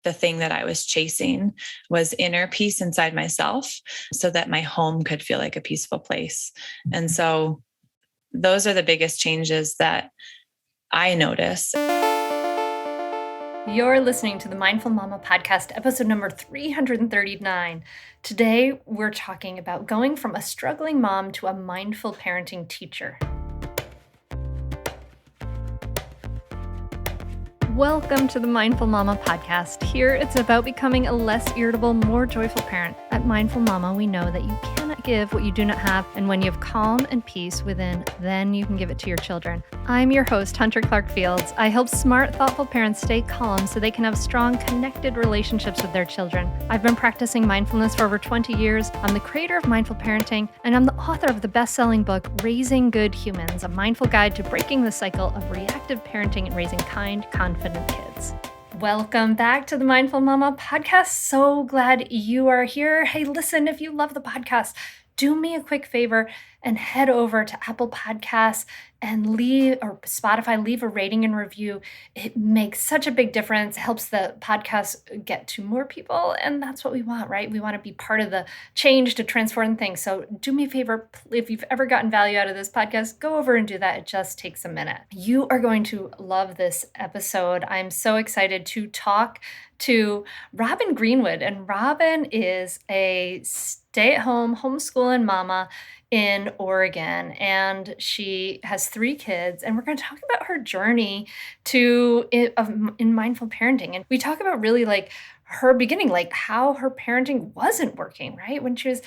the thing that I was chasing was inner peace inside myself so that my home could feel like a peaceful place. And so those are the biggest changes that I notice. You're listening to the Mindful Mama podcast, episode number 339. Today, we're talking about going from a struggling mom to a mindful parenting teacher. Welcome to the Mindful Mama podcast. Here, it's about becoming a less irritable, more joyful parent. At Mindful Mama, we know that you cannot give what you do not have, and when you have calm and peace within, then you can give it to your children. I'm your host, Hunter Clark-Fields. I help smart, thoughtful parents stay calm so they can have strong, connected relationships with their children. I've been practicing mindfulness for over 20 years. I'm the creator of Mindful Parenting, and I'm the author of the best-selling book, Raising Good Humans, a mindful guide to breaking the cycle of reactive parenting and raising kind, confident kids. Welcome back to the Mindful Mama podcast. So glad you are here. Hey, listen, if you love the podcast, do me a quick favor and head over to Apple Podcasts and Spotify, leave a rating and review. It makes such a big difference. It helps the podcast get to more people. And that's what we want, right? We want to be part of the change to transform things. So do me a favor. If you've ever gotten value out of this podcast, go over and do that. It just takes a minute. You are going to love this episode. I'm so excited to talk to Robin Greenwood. And Robin is a stay-at-home homeschooling mama in Oregon, and she has 3 kids, and we're going to talk about her journey in mindful parenting. And we talk about really like her beginning, like how her parenting wasn't working, right? When she was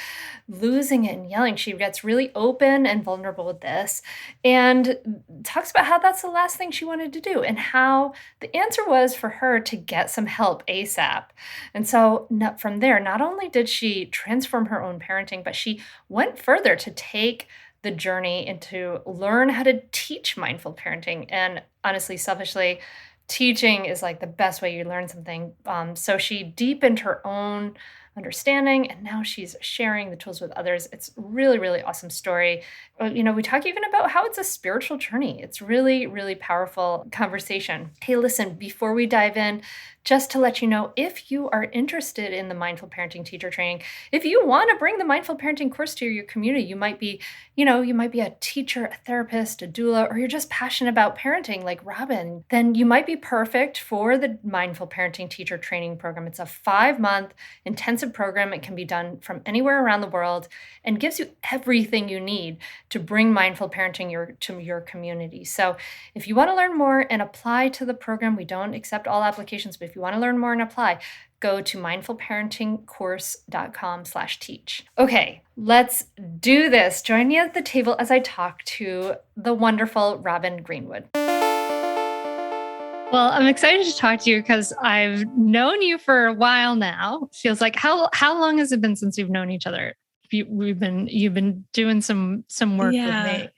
losing it and yelling, she gets really open and vulnerable with this and talks about how that's the last thing she wanted to do and how the answer was for her to get some help ASAP. And so from there, not only did she transform her own parenting, but she went further to take the journey and to learn how to teach mindful parenting. And honestly, selfishly, teaching is like the best way you learn something. So she deepened her own understanding, and now she's sharing the tools with others. It's really, really awesome story. We talk even about how it's a spiritual journey. It's really, really powerful conversation. Hey, listen, before we dive in, just to let you know, if you are interested in the Mindful Parenting Teacher Training, if you want to bring the Mindful Parenting course to your community, you might be a teacher, a therapist, a doula, or you're just passionate about parenting like Robin, then you might be perfect for the Mindful Parenting Teacher Training Program. It's a 5-month intensive program. It can be done from anywhere around the world and gives you everything you need to bring mindful parenting to your community. So if you want to learn more and apply to the program, we don't accept all applications, but if you want to learn more and apply, go to mindfulparentingcourse.com/teach. Okay, let's do this. Join me at the table as I talk to the wonderful Robin Greenwood. Well, I'm excited to talk to you because I've known you for a while now. Feels like how long has it been since we've known each other? You've been doing some work with me.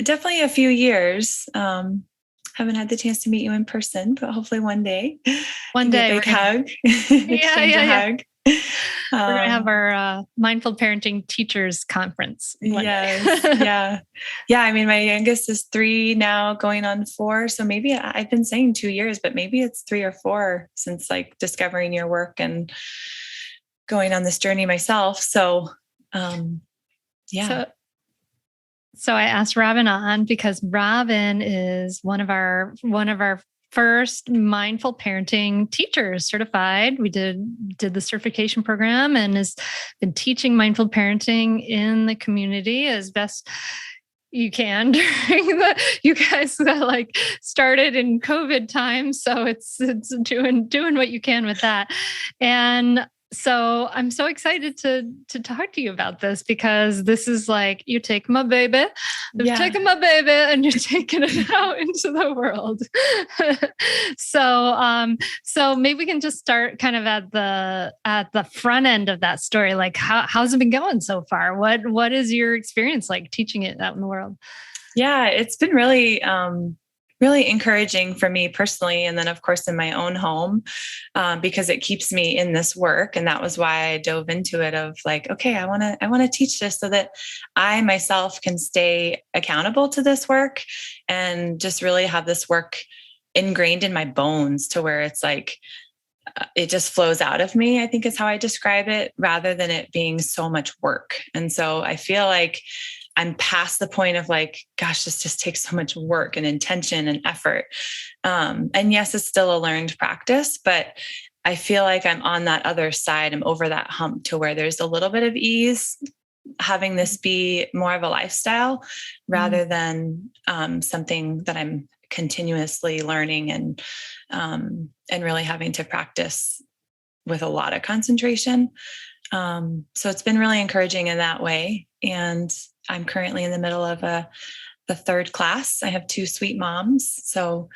Definitely a few years. Haven't had the chance to meet you in person, but hopefully one day. One day, big hug. Exchange a hug. We're gonna have our Mindful Parenting Teachers Conference. Yes, yeah. I mean, my youngest is 3 now, going on 4. So maybe I've been saying 2 years, but maybe it's 3 or 4 since like discovering your work and going on this journey myself. So, So I asked Robin on because Robin is one of our first mindful parenting teachers, certified. We did the certification program and has been teaching mindful parenting in the community as best you can you guys started in COVID time. So it's doing what you can with that. And so I'm so excited to talk to you about this because this is like, you take my baby, you've taken my baby and you're taking it out into the world. So maybe we can just start kind of at the front end of that story. Like how's it been going so far? What is your experience like teaching it out in the world? Yeah, it's been really, really encouraging for me personally. And then of course in my own home, because it keeps me in this work. And that was why I dove into it of like, okay, I want to teach this so that I myself can stay accountable to this work and just really have this work ingrained in my bones to where it's like, it just flows out of me, I think is how I describe it, rather than it being so much work. And so I feel like I'm past the point of like, gosh, this just takes so much work and intention and effort. And yes, it's still a learned practice, but I feel like I'm on that other side. I'm over that hump to where there's a little bit of ease, having this be more of a lifestyle rather than something that I'm continuously learning and really having to practice with a lot of concentration. So it's been really encouraging in that way. And I'm currently in the middle of the third class. I have 2 sweet moms. So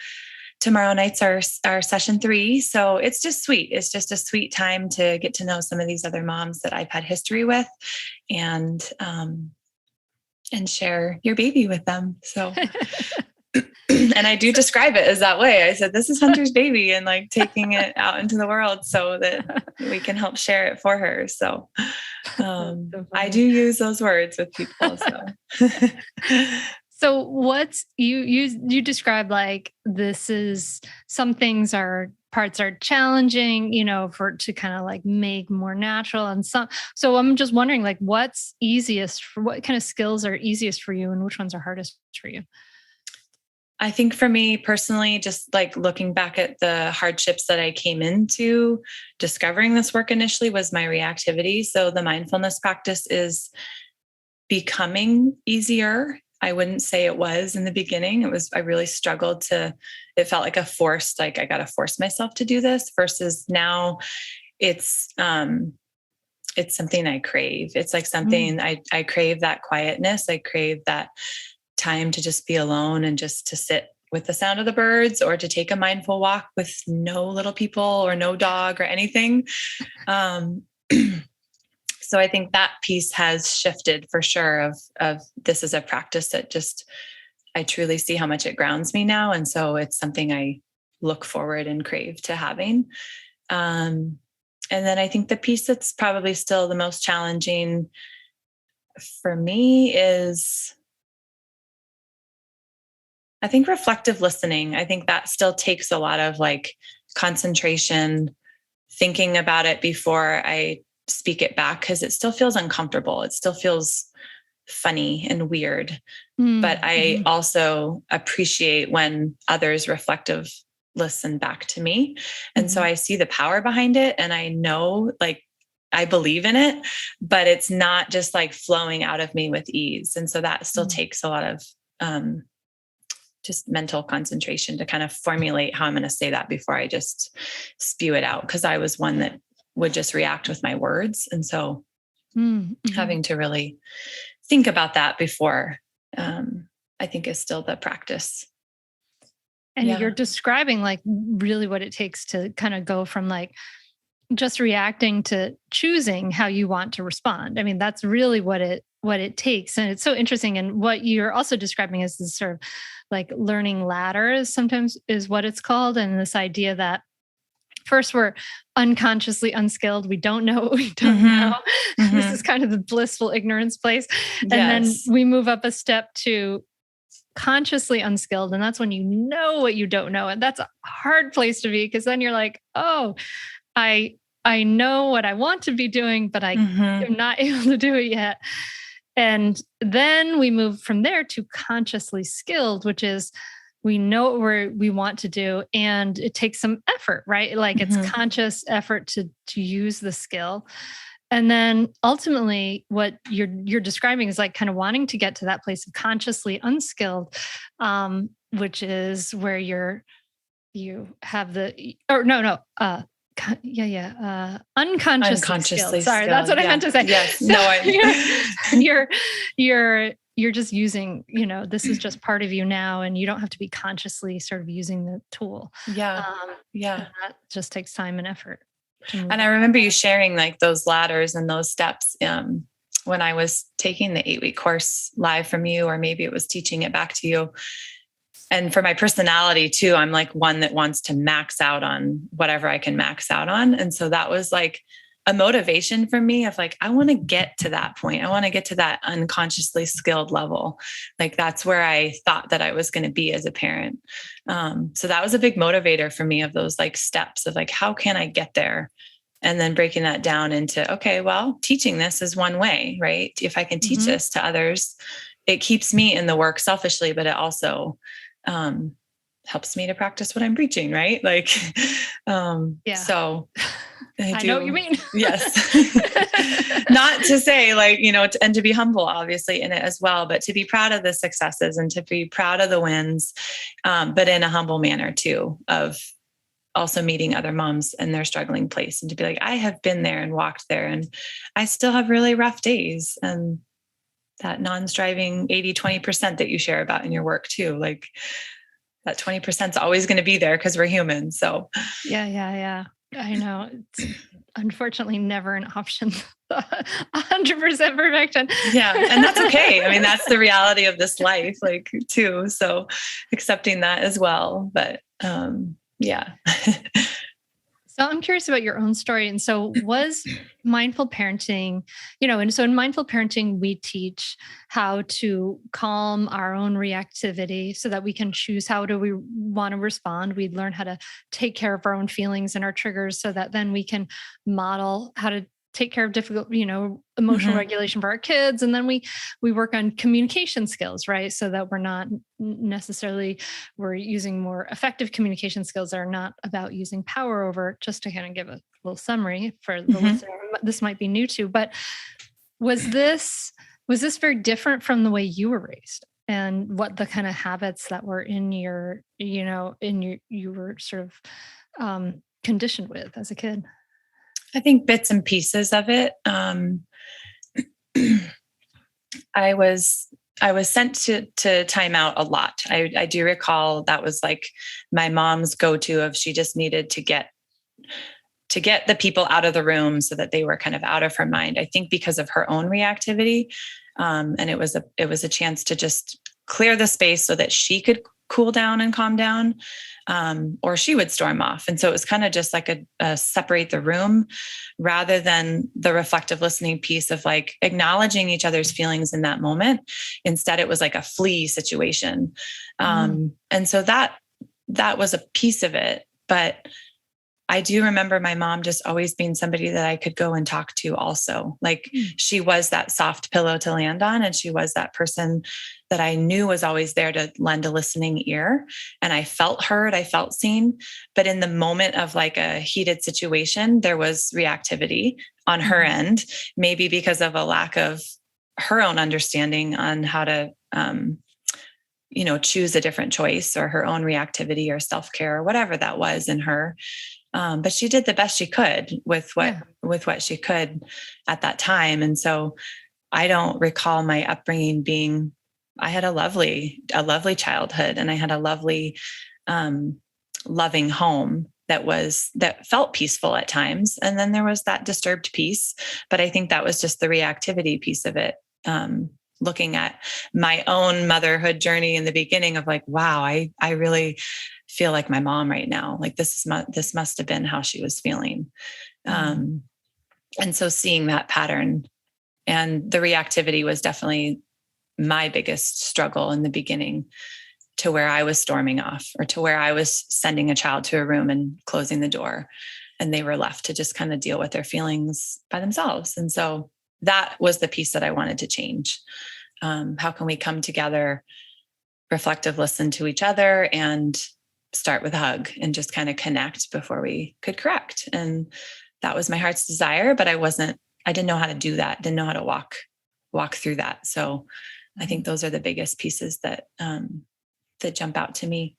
tomorrow night's our session 3. So it's just sweet. It's just a sweet time to get to know some of these other moms that I've had history with and share your baby with them. So, and I do describe it as that way. I said, this is Hunter's baby, and like taking it out into the world so that we can help share it for her. So, I do use those words with people. So, so what's you describe like this is some things parts are challenging, to kind of like make more natural and some. So I'm just wondering like what's easiest for what kind of skills are easiest for you and which ones are hardest for you? I think for me personally, just like looking back at the hardships that I came into discovering this work initially was my reactivity. So the mindfulness practice is becoming easier. I wouldn't say it was in the beginning. I really struggled it felt like a forced, like I got to force myself to do this versus now it's something I crave. It's like something I crave that quietness. I crave that time to just be alone and just to sit with the sound of the birds or to take a mindful walk with no little people or no dog or anything. So I think that piece has shifted for sure of this is a practice that just, I truly see how much it grounds me now. And so it's something I look forward and crave to having. And then I think the piece that's probably still the most challenging for me is, I think, reflective listening. I think that still takes a lot of like concentration, thinking about it before I speak it back, because it still feels uncomfortable. It still feels funny and weird. But I also appreciate when others reflective listen back to me. And so I see the power behind it. And I know, like, I believe in it, but it's not just like flowing out of me with ease. And so that still takes a lot of just mental concentration to kind of formulate how I'm going to say that before I just spew it out. Cause I was one that would just react with my words. And so having to really think about that before, I think is still the practice. And you're describing like really what it takes to kind of go from like just reacting to choosing how you want to respond. I mean, that's really what it takes. And it's so interesting. And what you're also describing is this sort of like learning ladders sometimes is what it's called. And this idea that first we're unconsciously unskilled. We don't know what we don't know. This is kind of the blissful ignorance place. And then we move up a step to consciously unskilled. And that's when you know what you don't know. And that's a hard place to be, because then you're like, oh, I know what I want to be doing, but I am not able to do it yet. And then we move from there to consciously skilled, which is we know what we want to do, and it takes some effort, right? Like it's conscious effort to use the skill. And then ultimately what you're describing is like kind of wanting to get to that place of consciously unskilled, which is where you have unconsciously skilled. Sorry, that's what I meant to say. Yes. So you're just using, this is just part of you now, and you don't have to be consciously sort of using the tool. Yeah. And that just takes time and effort. And I remember you sharing like those ladders and those steps when I was taking the 8-week course live from you, or maybe it was teaching it back to you. And for my personality too, I'm like one that wants to max out on whatever I can max out on. And so that was like a motivation for me of like, I want to get to that point. I want to get to that unconsciously skilled level. Like that's where I thought that I was going to be as a parent. So that was a big motivator for me of those like steps of like, how can I get there? And then breaking that down into, okay, well, teaching this is one way, right? If I can teach this to others, it keeps me in the work selfishly, but it also, helps me to practice what I'm preaching, right? Like, so I know what you mean. Yes. Not to say like, and to be humble, obviously, in it as well, but to be proud of the successes and to be proud of the wins, but in a humble manner too, of also meeting other moms in their struggling place and to be like, I have been there and walked there and I still have really rough days. And that non-striving 80-20% that you share about in your work too, like that 20% is always going to be there because we're human. So yeah. I know. It's unfortunately never an option. 100% perfection. Yeah. And that's okay. I mean, that's the reality of this life, like too. So accepting that as well. But yeah. So I'm curious about your own story. And so was mindful parenting, and so in mindful parenting, we teach how to calm our own reactivity so that we can choose how do we want to respond. We learn how to take care of our own feelings and our triggers so that then we can model how to take care of difficult, emotional regulation for our kids. And then we work on communication skills, right? So that we're not necessarily, we're using more effective communication skills that are not about using power over, just to kind of give a little summary for the listener. This might be new to, but was this very different from the way you were raised and what the kind of habits that were in your, you were sort of conditioned with as a kid? I think bits and pieces of it. I was sent to timeout a lot. I do recall that was like my mom's go-to of she just needed to get the people out of the room so that they were kind of out of her mind. I think because of her own reactivity. And it was a chance to just clear the space so that she could cool down and calm down. Or she would storm off. And so it was kind of just like a separate the room rather than the reflective listening piece of like acknowledging each other's feelings in that moment. Instead, it was like a flee situation. And so that was a piece of it. But I do remember my mom just always being somebody that I could go and talk to also. Like she was that soft pillow to land on. And she was that person that I knew was always there to lend a listening ear. And I felt heard, I felt seen. But in the moment of like a heated situation, there was reactivity on her end, maybe because of a lack of her own understanding on how to, choose a different choice or her own reactivity or self-care or whatever that was in her. But she did the best she could with what she could at that time. And so I don't recall my upbringing being, I had a lovely childhood and I had a lovely, loving home that felt peaceful at times. And then there was that disturbed piece, but I think that was just the reactivity piece of it. Looking at my own motherhood journey in the beginning of like, wow, I really feel like my mom right now. Like this must have been how she was feeling. And so seeing that pattern and the reactivity was definitely my biggest struggle in the beginning, to where I was storming off or to where I was sending a child to a room and closing the door and they were left to just kind of deal with their feelings by themselves. And so that was the piece that I wanted to change. How can we come together, reflective, listen to each other and start with a hug and just kind of connect before we could correct. And that was my heart's desire, but I didn't know how to do that. Didn't know how to walk through that. So I think those are the biggest pieces that jump out to me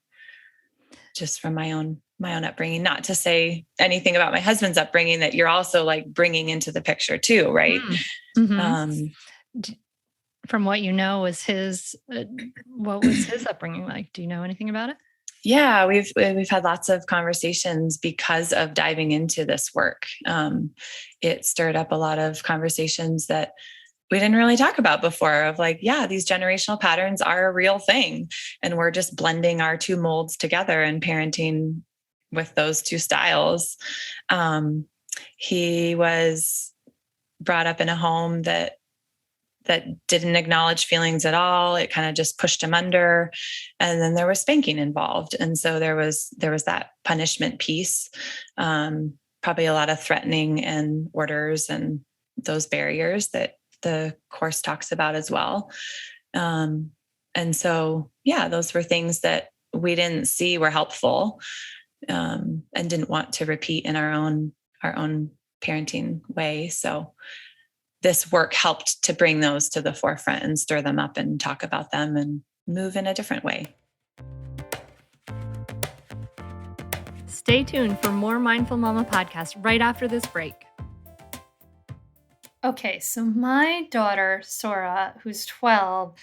just from my own upbringing, not to say anything about my husband's upbringing that you're also like bringing into the picture too. Right. From what you know, what was his upbringing like? Do you know anything about it? Yeah, we've had lots of conversations because of diving into this work. It stirred up a lot of conversations that we didn't really talk about before of like, yeah, these generational patterns are a real thing. And we're just blending our two molds together and parenting with those two styles. he was brought up in a home that didn't acknowledge feelings at all. It kind of just pushed him under. And then there was spanking involved. And so there was that punishment piece, probably a lot of threatening and orders and those barriers that the course talks about as well. And so, yeah, those were things that we didn't see were helpful, and didn't want to repeat in our own parenting way. So this work helped to bring those to the forefront and stir them up and talk about them and move in a different way. Stay tuned for more Mindful Mama podcast right after this break. Okay, so my daughter, Sora, who's 12,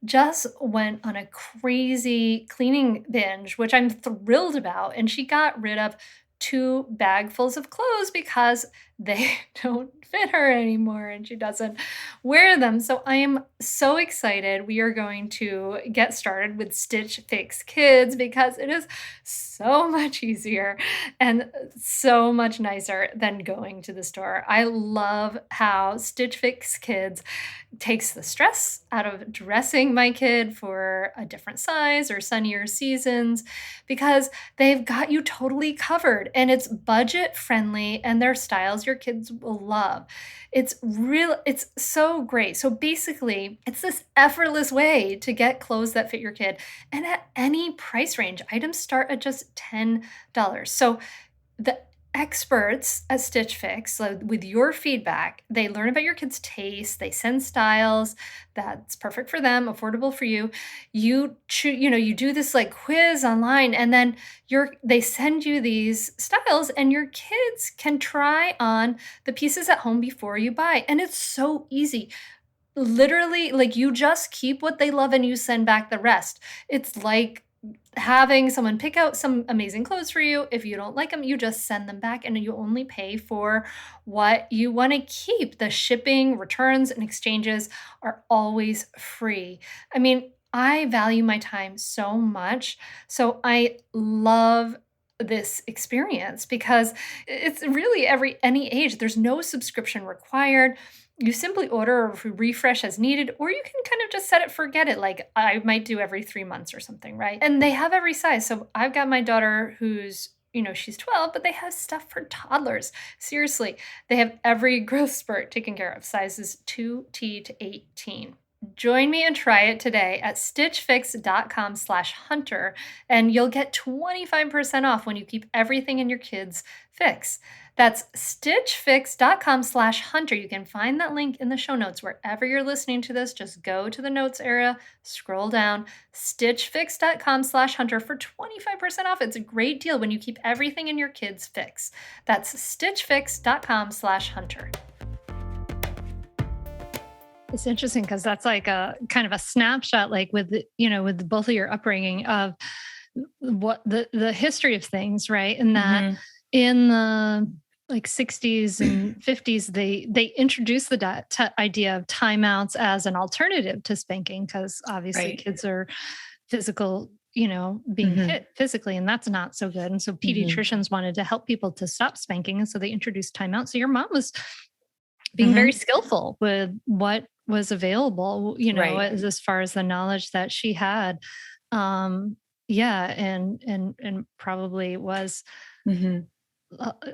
just went on a crazy cleaning binge, which I'm thrilled about. And she got rid of 2 bagfuls of clothes because they don't fit her anymore and she doesn't wear them. So I am so excited. We are going to get started with Stitch Fix Kids because it is so much easier and so much nicer than going to the store. I love how Stitch Fix Kids takes the stress out of dressing my kid for a different size or sunnier seasons because they've got you totally covered and it's budget friendly and their styles your kids will love. It's so great. So basically, it's this effortless way to get clothes that fit your kid and at any price range. Items start at just $10. So the experts at Stitch Fix, with your feedback, they learn about your kids' taste, they send styles that's perfect for them, affordable for you. You do this like quiz online and then they send you these styles and your kids can try on the pieces at home before you buy. And it's so easy. Literally, like you just keep what they love and you send back the rest. It's like having someone pick out some amazing clothes for you. If you don't like them, you just send them back and you only pay for what you want to keep. The shipping, returns, and exchanges are always free. I mean, I value my time so much. So I love this experience because it's really any age. There's no subscription required. You simply order or refresh as needed, or you can kind of just set it, forget it. Like I might do every 3 months or something, right? And they have every size. So I've got my daughter who's, she's 12, but they have stuff for toddlers. Seriously, they have every growth spurt taken care of, sizes 2T to 18. Join me and try it today at stitchfix.com/hunter, and you'll get 25% off when you keep everything in your kids' fix. That's stitchfix.com/hunter. You can find that link in the show notes wherever you're listening to this. Just go to the notes area, scroll down, stitchfix.com/hunter for 25% off. It's a great deal when you keep everything in your kids' fix. That's stitchfix.com/hunter. It's interesting because that's like a kind of a snapshot, like with both of your upbringing of what the history of things, right? And that in the like 60s and 50s, they introduced the idea of timeouts as an alternative to spanking because obviously kids are physical, being hit physically, and that's not so good. And so pediatricians wanted to help people to stop spanking, and so they introduced timeouts. So your mom was being very skillful with what was available, as far as the knowledge that she had. And probably was a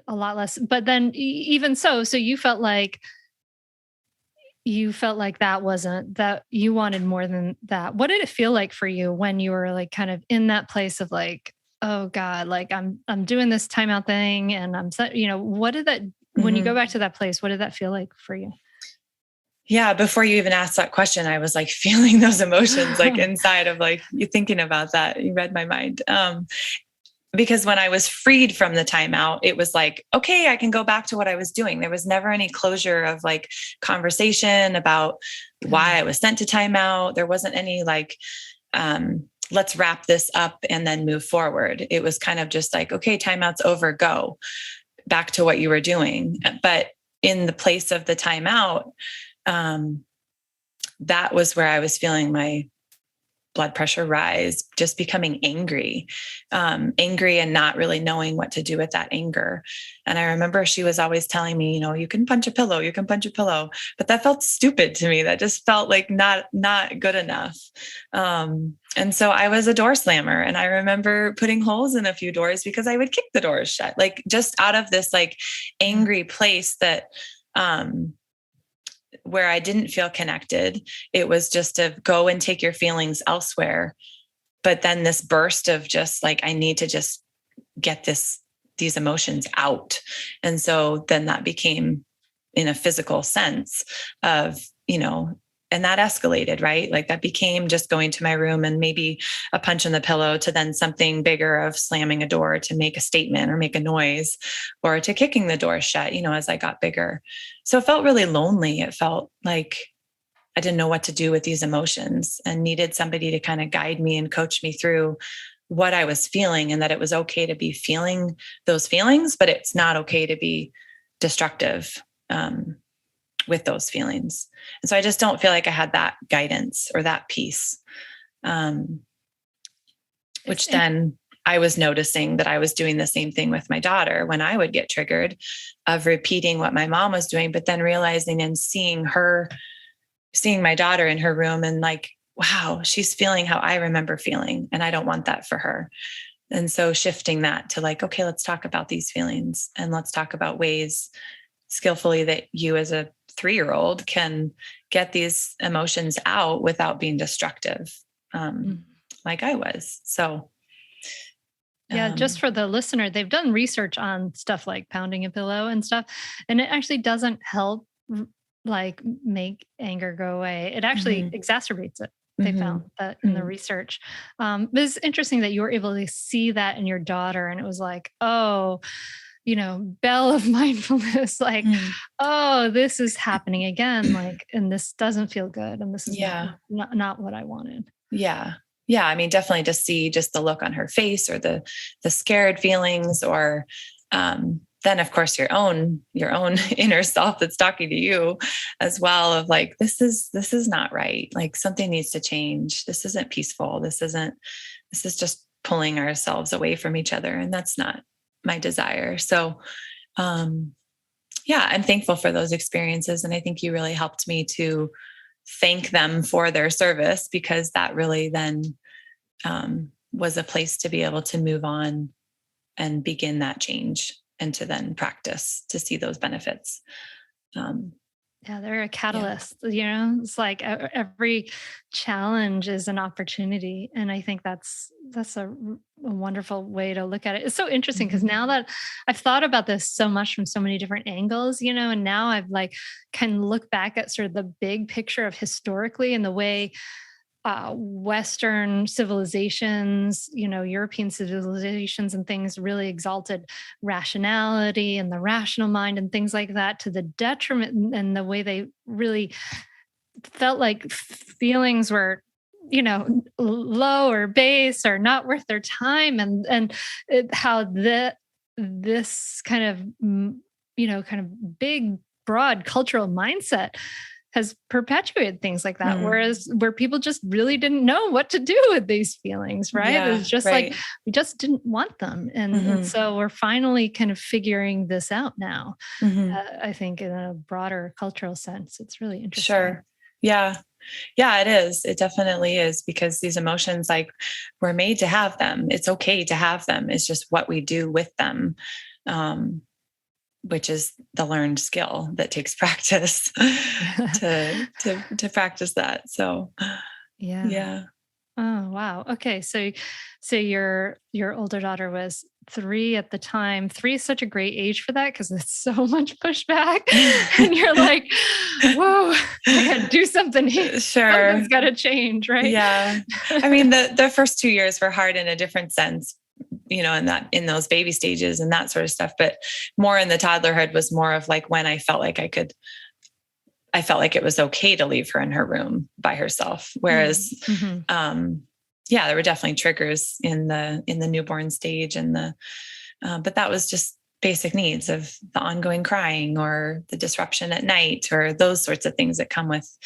lot less, but then even so you felt like that wasn't, that you wanted more than that. What did it feel like for you when you were like kind of in that place of like, oh God, like I'm doing this timeout thing and I'm set, what did that, when you go back to that place, what did that feel like for you? Yeah. Before you even asked that question, I was like feeling those emotions, like inside of like you thinking about that. You read my mind. Because when I was freed from the timeout, it was like, okay, I can go back to what I was doing. There was never any closure of like conversation about why I was sent to timeout. There wasn't any like, let's wrap this up and then move forward. It was kind of just like, okay, timeout's over, go back to what you were doing. But in the place of the timeout, that was where I was feeling my blood pressure rise, just becoming angry and not really knowing what to do with that anger. And I remember she was always telling me, you can punch a pillow, but that felt stupid to me. That just felt like not good enough. And so I was a door slammer, and I remember putting holes in a few doors because I would kick the doors shut, like just out of this like angry place that, where I didn't feel connected. It was just to go and take your feelings elsewhere. But then this burst of just like, I need to just get these emotions out. And so then that became in a physical sense of, and that escalated, right? Like that became just going to my room and maybe a punch in the pillow to then something bigger of slamming a door to make a statement or make a noise, or to kicking the door shut, as I got bigger. So it felt really lonely. It felt like I didn't know what to do with these emotions and needed somebody to kind of guide me and coach me through what I was feeling, and that it was okay to be feeling those feelings, but it's not okay to be destructive with those feelings. And so I just don't feel like I had that guidance or that piece, which then I was noticing that I was doing the same thing with my daughter when I would get triggered, of repeating what my mom was doing, but then realizing and seeing my daughter in her room and like, wow, she's feeling how I remember feeling, and I don't want that for her. And so shifting that to like, okay, let's talk about these feelings, and let's talk about ways skillfully that you as a 3-year-old can get these emotions out without being destructive, like I was. So yeah, just for the listener, they've done research on stuff like pounding a pillow and stuff, and it actually doesn't help like make anger go away. It actually exacerbates it. They found that in the research. But it's interesting that you were able to see that in your daughter, and it was like, oh, bell of mindfulness, like, oh, this is happening again. Like, and this doesn't feel good. And this is not what I wanted. Yeah. Yeah. I mean, definitely to see just the look on her face, or the scared feelings, or, then of course your own inner self that's talking to you as well, of like, this is not right. Like something needs to change. This isn't peaceful. This is just pulling ourselves away from each other. And that's not my desire. So, I'm thankful for those experiences. And I think you really helped me to thank them for their service, because that really then, was a place to be able to move on and begin that change, and to then practice to see those benefits. They're a catalyst, it's like every challenge is an opportunity. And I think that's a wonderful way to look at it. It's so interesting because now that I've thought about this so much from so many different angles, and now I've like can look back at sort of the big picture of historically and the way Western civilizations, European civilizations and things really exalted rationality and the rational mind and things like that, to the detriment, and the way they really felt like feelings were, low or base or not worth their time. And how this kind of big, broad cultural mindset has perpetuated things like that. Whereas where people just really didn't know what to do with these feelings, right? Yeah, it was just like, we just didn't want them. And so we're finally kind of figuring this out now. I think in a broader cultural sense, it's really interesting. Sure. Yeah. Yeah, it is. It definitely is, because these emotions, like, we're made to have them. It's okay to have them. It's just what we do with them. Which is the learned skill that takes practice to practice that. So, yeah. Oh, wow. Okay. So your older daughter was 3 at the time. 3 is such a great age for that, because it's so much pushback and you're like, whoa, I gotta do something here. Sure. Something's got to change. Right. Yeah. I mean, the first 2 years were hard in a different sense, in those baby stages and that sort of stuff, but more in the toddlerhood was more of like when I felt like I felt like it was okay to leave her in her room by herself. Whereas, there were definitely triggers in the newborn stage but that was just basic needs of the ongoing crying or the disruption at night or those sorts of things that come with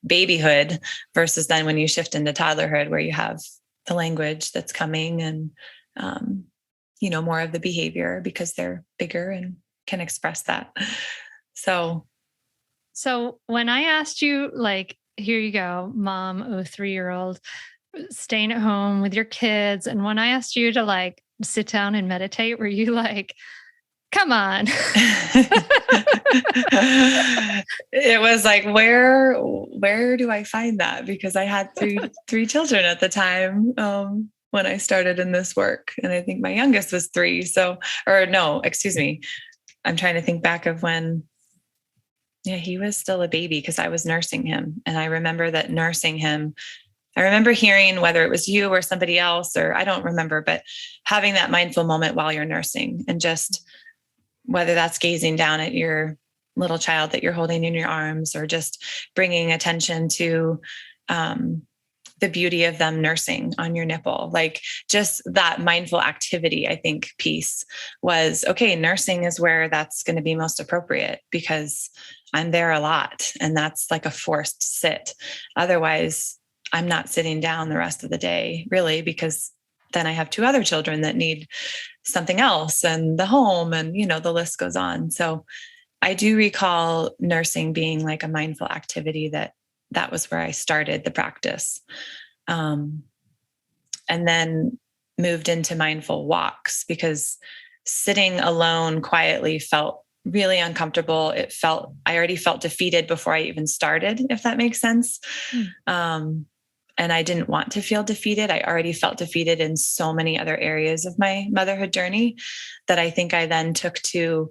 babyhood versus then when you shift into toddlerhood where you have the language that's coming and, more of the behavior because they're bigger and can express that. So when I asked you, like, here you go, mom of a 3-year-old staying at home with your kids. And when I asked you to like sit down and meditate, were you like, come on? It was like, where do I find that? Because I had three children at the time when I started in this work. And I think my youngest was 3. I'm trying to think back of when, he was still a baby because I was nursing him. And I remember that nursing him, I remember hearing whether it was you or somebody else, or I don't remember, but having that mindful moment while you're nursing and just whether that's gazing down at your little child that you're holding in your arms or just bringing attention to the beauty of them nursing on your nipple, like just that mindful activity, I think piece was, okay, nursing is where that's going to be most appropriate because I'm there a lot and that's like a forced sit. Otherwise, I'm not sitting down the rest of the day really, because then I have 2 other children that need something else and the home and, the list goes on. So I do recall nursing being like a mindful activity that was where I started the practice. And then moved into mindful walks because sitting alone quietly felt really uncomfortable. I already felt defeated before I even started, if that makes sense. And I didn't want to feel defeated. I already felt defeated in so many other areas of my motherhood journey that I think I then took to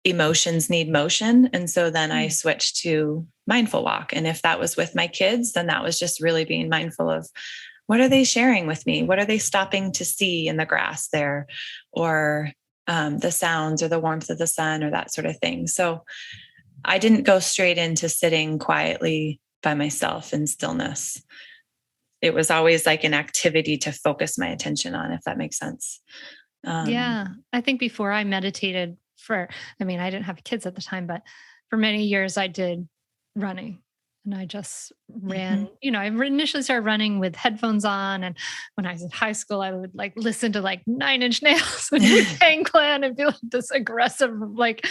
emotions need motion. And so then I switched to mindful walk. And if that was with my kids, then that was just really being mindful of what are they sharing with me? What are they stopping to see in the grass there? Or the sounds or the warmth of the sun or that sort of thing. So I didn't go straight into sitting quietly by myself in stillness. It was always like an activity to focus my attention on, if that makes sense. Yeah. I think before I meditated I didn't have kids at the time, but for many years I did running and I just ran, I initially started running with headphones on. And when I was in high school, I would like listen to like 9 Inch Nails and Wu-Tang Clan and be like this aggressive, like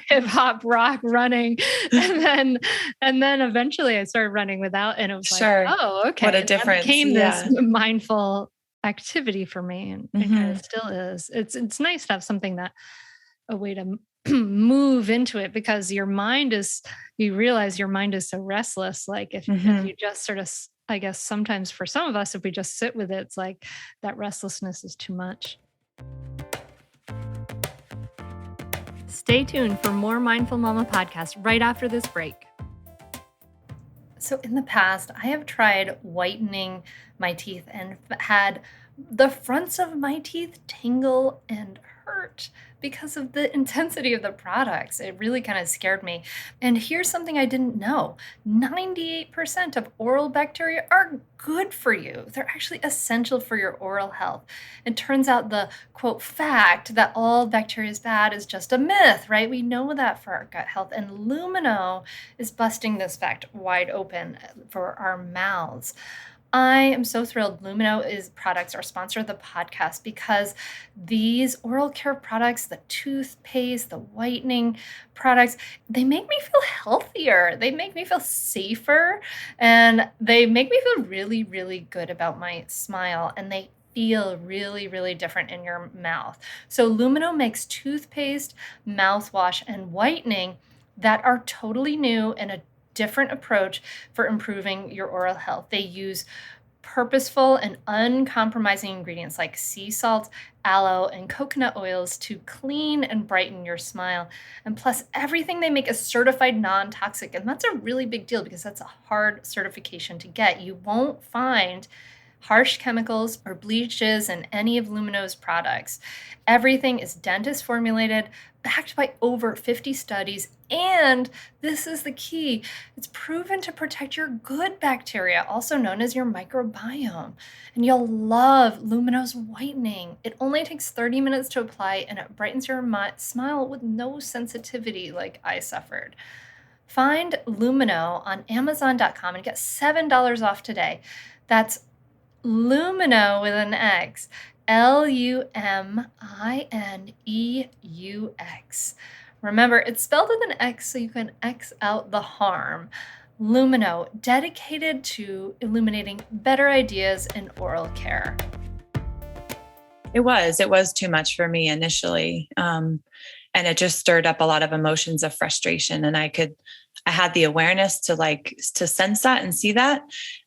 hip hop rock running. And then eventually I started running without, and it was like, oh, okay. What a difference. It became this mindful activity for me. And it kind of still is. It's nice to have something a way to move into it because you realize your mind is so restless. Like if you just sort of, I guess sometimes for some of us, if we just sit with it, it's like that restlessness is too much. Stay tuned for more Mindful Mama podcast right after this break. So in the past, I have tried whitening my teeth and had the fronts of my teeth tingle and hurt because of the intensity of the products. It really kind of scared me. And here's something I didn't know. 98% of oral bacteria are good for you. They're actually essential for your oral health. It turns out the, quote, fact that all bacteria is bad is just a myth, right? We know that for our gut health. And Lumino is busting this fact wide open for our mouths. I am so thrilled Lumino products are sponsor of the podcast because these oral care products, the toothpaste, the whitening products, they make me feel healthier. They make me feel safer, and they make me feel really, really good about my smile, and they feel really, really different in your mouth. So Lumino makes toothpaste, mouthwash, and whitening that are totally new and a different approach for improving your oral health. They use purposeful and uncompromising ingredients like sea salt, aloe, and coconut oils to clean and brighten your smile. And plus, everything they make is certified non-toxic. And that's a really big deal because that's a hard certification to get. You won't find harsh chemicals or bleaches in any of Lumino's products. Everything is dentist formulated, backed by over 50 studies, and this is the key, it's proven to protect your good bacteria, also known as your microbiome. And you'll love Lumino's whitening. It only takes 30 minutes to apply, and it brightens your smile with no sensitivity like I suffered. Find Lumino on Amazon.com and get $7 off today. That's Lumino with an X. Lumineux. Remember, it's spelled with an X so you can X out the harm. Lumino, dedicated to illuminating better ideas in oral care. It was too much for me initially. And it just stirred up a lot of emotions of frustration. And I had the awareness to sense that and see that.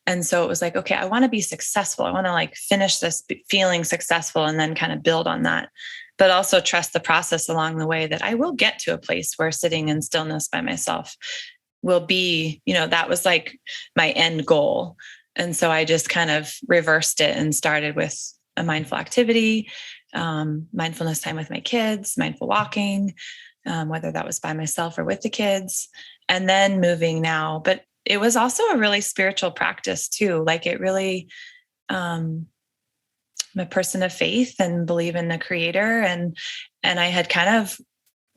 And so it was like, okay, I want to be successful. I want to finish this feeling successful and then kind of build on that, but also trust the process along the way that I will get to a place where sitting in stillness by myself will be, that was like my end goal. And so I just kind of reversed it and started with a mindful activity, mindfulness time with my kids, mindful walking, whether that was by myself or with the kids, and then moving now. But it was also a really spiritual practice too. It really, I'm a person of faith and believe in the creator. And I had kind of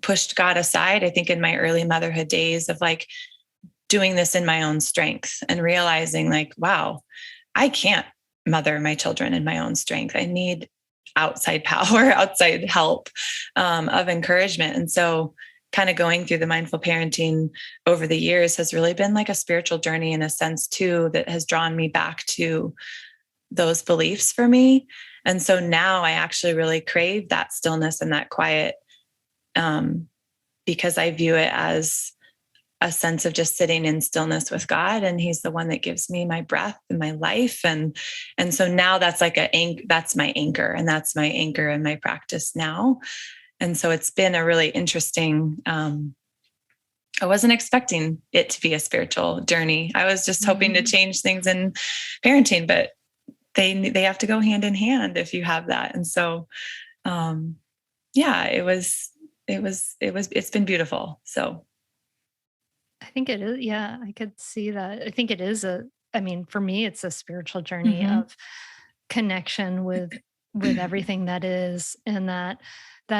pushed God aside, I think in my early motherhood days of doing this in my own strength and realizing wow, I can't mother my children in my own strength. I need outside power, outside help, of encouragement. And so kind of going through the mindful parenting over the years has really been like a spiritual journey in a sense too, that has drawn me back to those beliefs for me. And so now I actually really crave that stillness and that quiet, because I view it as a sense of just sitting in stillness with God. And he's the one that gives me my breath and my life. And so now that's that's my anchor, and that's my anchor in my practice now. And so it's been a really interesting, I wasn't expecting it to be a spiritual journey. I was just hoping to change things in parenting, but they have to go hand in hand if you have that. And so, it's been beautiful. So I think it is. Yeah, I could see that. I think it is for me, it's a spiritual journey of connection with everything that is, and that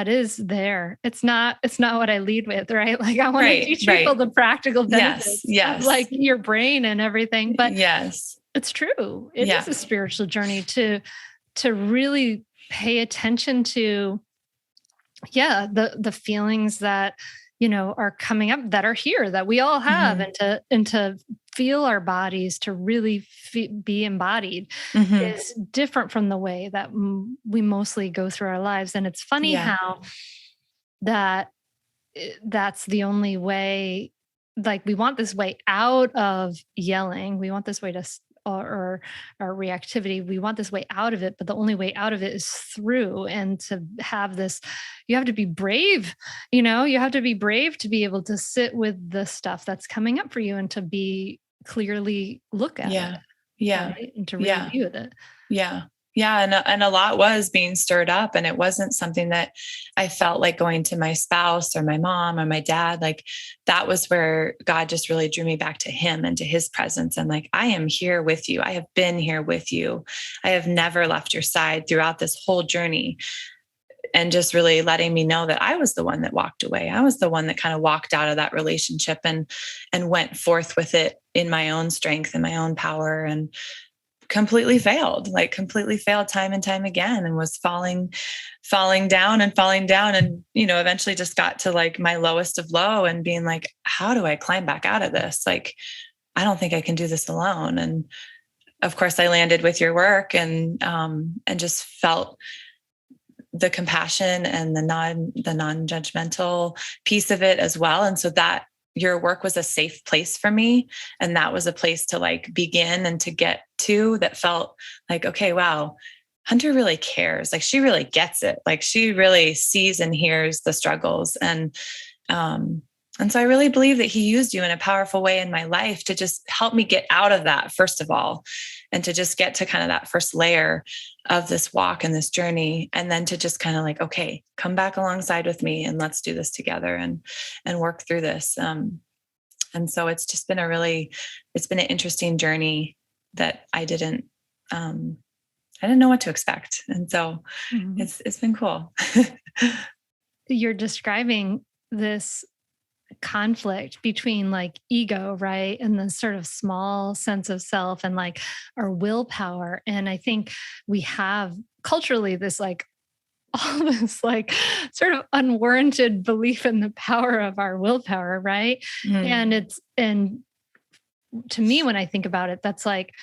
is there. It's not what I lead with, right? I want to teach people the practical benefits of your brain and everything, but it's true. It is a spiritual journey to really pay attention to, the feelings that, are coming up, that are here, that we all have, and to feel our bodies, to really be embodied is different from the way that we mostly go through our lives. And it's funny how that's the only way, we want this way out of yelling. We want this way to, or our reactivity. We want this way out of it, but the only way out of it is through. And to have this, you have to be brave, you have to be brave to be able to sit with the stuff that's coming up for you and to be clearly look at it. Right? And to really view it. And a lot was being stirred up, and it wasn't something that I felt like going to my spouse or my mom or my dad. That was where God just really drew me back to him and to his presence. And I am here with you. I have been here with you. I have never left your side throughout this whole journey. And just really letting me know that I was the one that walked away. I was the one that kind of walked out of that relationship and went forth with it in my own strength and my own power, and completely failed time and time again, and was falling down and eventually just got to my lowest of low and being how do I climb back out of this? I don't think I can do this alone. And of course I landed with your work and just felt the compassion and the non-judgmental piece of it as well. And so that your work was a safe place for me. And that was a place to begin and to get to, that felt okay, wow, Hunter really cares. She really gets it. She really sees and hears the struggles. And And so I really believe that he used you in a powerful way in my life to just help me get out of that, first of all, and to just get to kind of that first layer of this walk and this journey. And then to just kind of like, okay, come back alongside with me and let's do this together and work through this. And so it's just been it's been an interesting journey that I didn't know what to expect. And so it's been cool. You're describing this conflict between like ego, right? And the sort of small sense of self and like our willpower. And I think we have culturally this like all this like sort of unwarranted belief in the power of our willpower, right? And to me, when I think about it, that's like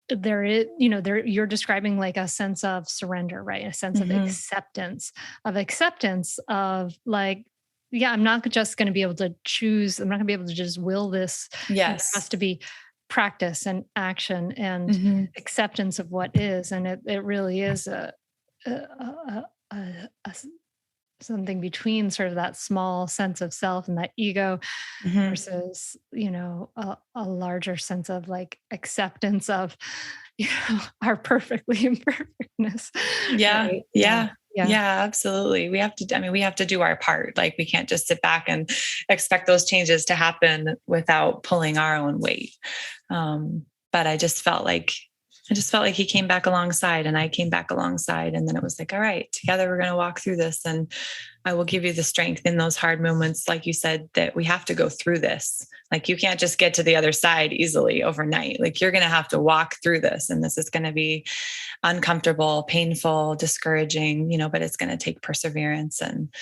there is, you're describing like a sense of surrender, right? A sense of acceptance of like, yeah, I'm not just going to be able to choose. I'm not going to be able to just will this. Yes. It has to be practice and action and acceptance of what is. And it really is something between sort of that small sense of self and that ego versus, a larger sense of like acceptance of, our perfectly imperfectness. Yeah. Right? Yeah. Yeah, absolutely. We have to do our part. Like we can't just sit back and expect those changes to happen without pulling our own weight. But I just felt like he came back alongside and I came back alongside. And then it was like, all right, together we're going to walk through this. And I will give you the strength in those hard moments. Like you said, that we have to go through this. Like you can't just get to the other side easily overnight. Like you're going to have to walk through this. And this is going to be uncomfortable, painful, discouraging, but it's going to take perseverance and,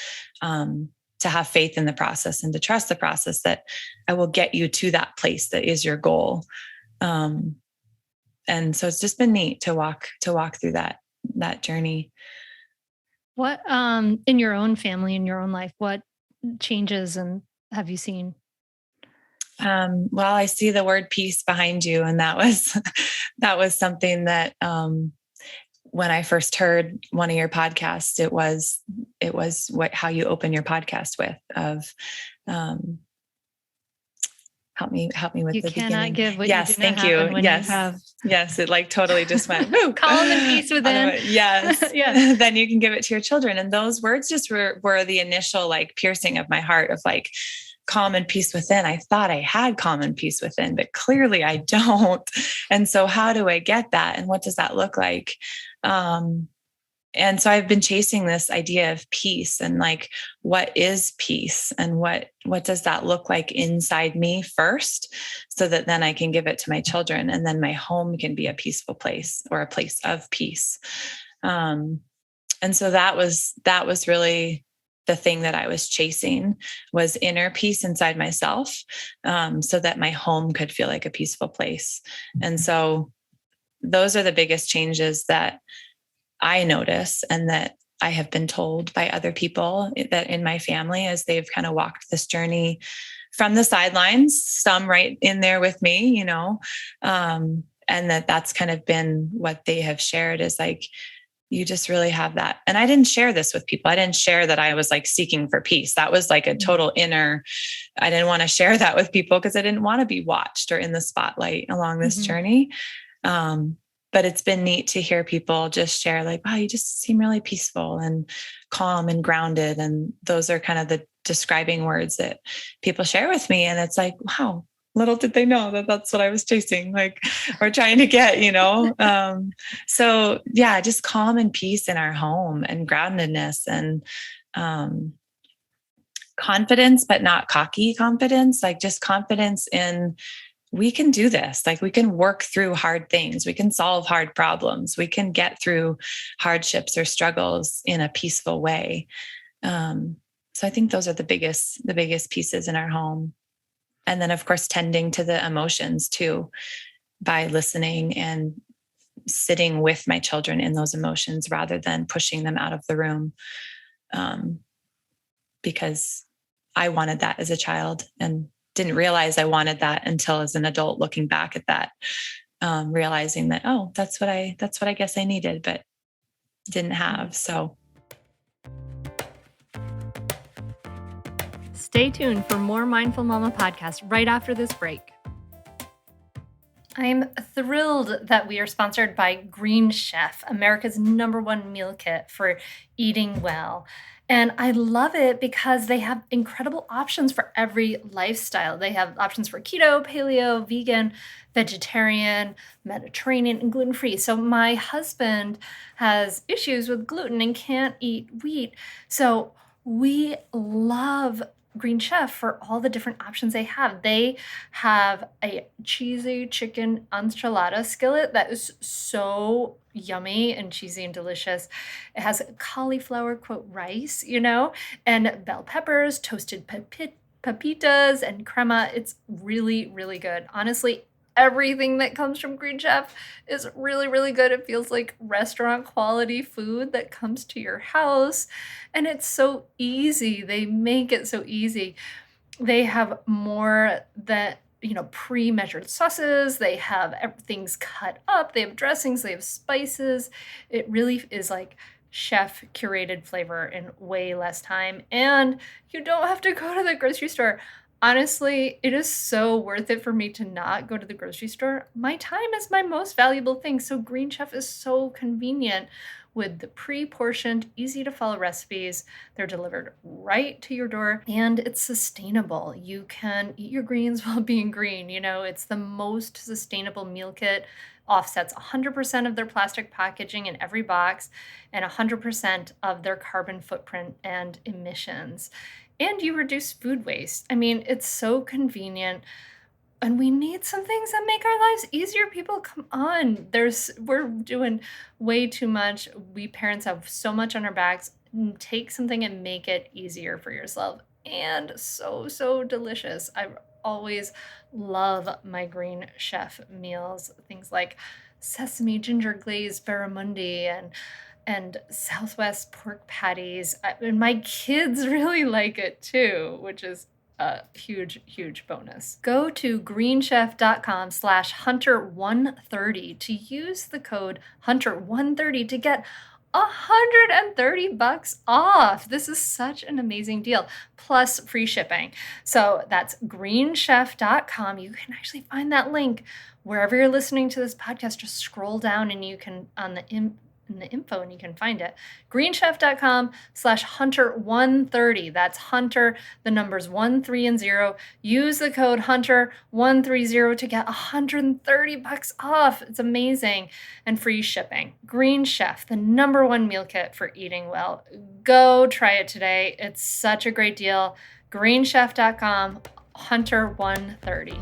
to have faith in the process and to trust the process that I will get you to that place that is your goal. And so it's just been neat to walk through that journey. What, in your own family, in your own life, what changes and have you seen? Well, I see the word peace behind you. And that was something that, when I first heard one of your podcasts, it was how you open your podcast with help me with the beginning. You cannot give what yes, you do thank not you. have when yes. You have. Yes. It like totally just went, woo, calm and peace within. Yes. Yes. Then you can give it to your children. And those words just were the initial like piercing of my heart of like calm and peace within. I thought I had calm and peace within, but clearly I don't. And so how do I get that? And what does that look like? And so I've been chasing this idea of peace and like, what is peace and what does that look like inside me first, so that then I can give it to my children and then my home can be a peaceful place or a place of peace. And so that was really the thing that I was chasing, was inner peace inside myself, so that my home could feel like a peaceful place. And so those are the biggest changes that I notice and that I have been told by other people that in my family, as they've kind of walked this journey from the sidelines, some right in there with me, and that's kind of been what they have shared is like, you just really have that. And I didn't share this with people. I didn't share that I was like seeking for peace. That was like a total inner, I didn't want to share that with people because I didn't want to be watched or in the spotlight along this journey. But it's been neat to hear people just share like, wow, you just seem really peaceful and calm and grounded. And those are kind of the describing words that people share with me. And it's like, wow, little did they know that that's what I was chasing, like, or trying to get, so yeah, just calm and peace in our home and groundedness and, confidence, but not cocky confidence, like just confidence in, we can do this. Like we can work through hard things. We can solve hard problems. We can get through hardships or struggles in a peaceful way. So I think those are the biggest pieces in our home. And then of course, tending to the emotions too, by listening and sitting with my children in those emotions rather than pushing them out of the room. Because I wanted that as a child and didn't realize I wanted that until as an adult looking back at that, realizing that, oh, that's what I guess I needed, but didn't have. So Stay tuned for more Mindful Mama podcasts right after this break. I'm thrilled that we are sponsored by Green Chef, America's #1 meal kit for eating well. And I love it because they have incredible options for every lifestyle. They have options for keto, paleo, vegan, vegetarian, Mediterranean, and gluten-free. So my husband has issues with gluten and can't eat wheat. So we love Green Chef for all the different options they have. They have a cheesy chicken enchilada skillet that is so yummy and cheesy and delicious. It has cauliflower rice, and bell peppers, toasted pepitas, and crema. It's really, really good. Honestly, everything that comes from Green Chef is really, really good. It feels like restaurant quality food that comes to your house. And it's so easy. They make it so easy. They have more that, pre-measured sauces. They have things cut up. They have dressings. They have spices. It really is like chef curated flavor in way less time. And you don't have to go to the grocery store. Honestly, it is so worth it for me to not go to the grocery store. My time is my most valuable thing. So Green Chef is so convenient with the pre-portioned, easy to follow recipes. They're delivered right to your door and it's sustainable. You can eat your greens while being green. It's the most sustainable meal kit. Offsets 100% of their plastic packaging in every box and 100% of their carbon footprint and emissions. And you reduce food waste. I mean, it's so convenient. And we need some things that make our lives easier. People, come on. We're doing way too much. We parents have so much on our backs. Take something and make it easier for yourself. And so, so delicious. I always love my Green Chef meals. Things like sesame ginger glazed barramundi and Southwest pork patties. And my kids really like it too, which is a huge, huge bonus. Go to greenchef.com/hunter130 to use the code hunter130 to get $130 off. This is such an amazing deal, plus free shipping. So that's greenchef.com. You can actually find that link wherever you're listening to this podcast. Just scroll down and you can, in the info, and you can find it. greenchef.com/hunter130. That's hunter, the numbers 1, 3, and 0. Use the code hunter130 to get $130 off. It's amazing. And free shipping. Green Chef, the #1 meal kit for eating well. Go try it today. It's such a great deal. greenchef.com, hunter130.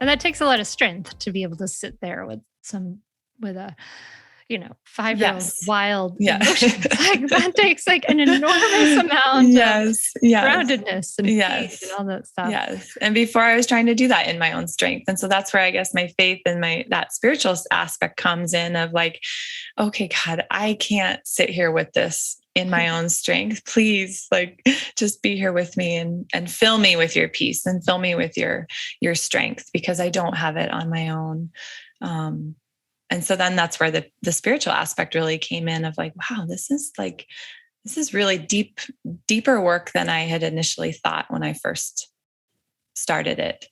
And that takes a lot of strength to be able to sit there with a 5-year-old wild emotions. Like that takes like an enormous amount of groundedness and peace and all that stuff. Yes. And before I was trying to do that in my own strength. And so that's where I guess my faith and that spiritual aspect comes in of like, okay, God, I can't sit here with this in my own strength. Please, like, just be here with me and fill me with your peace and fill me with your strength, because I don't have it on my own. And so then that's where the spiritual aspect really came in of like, wow, this is really deeper work than I had initially thought when I first started it.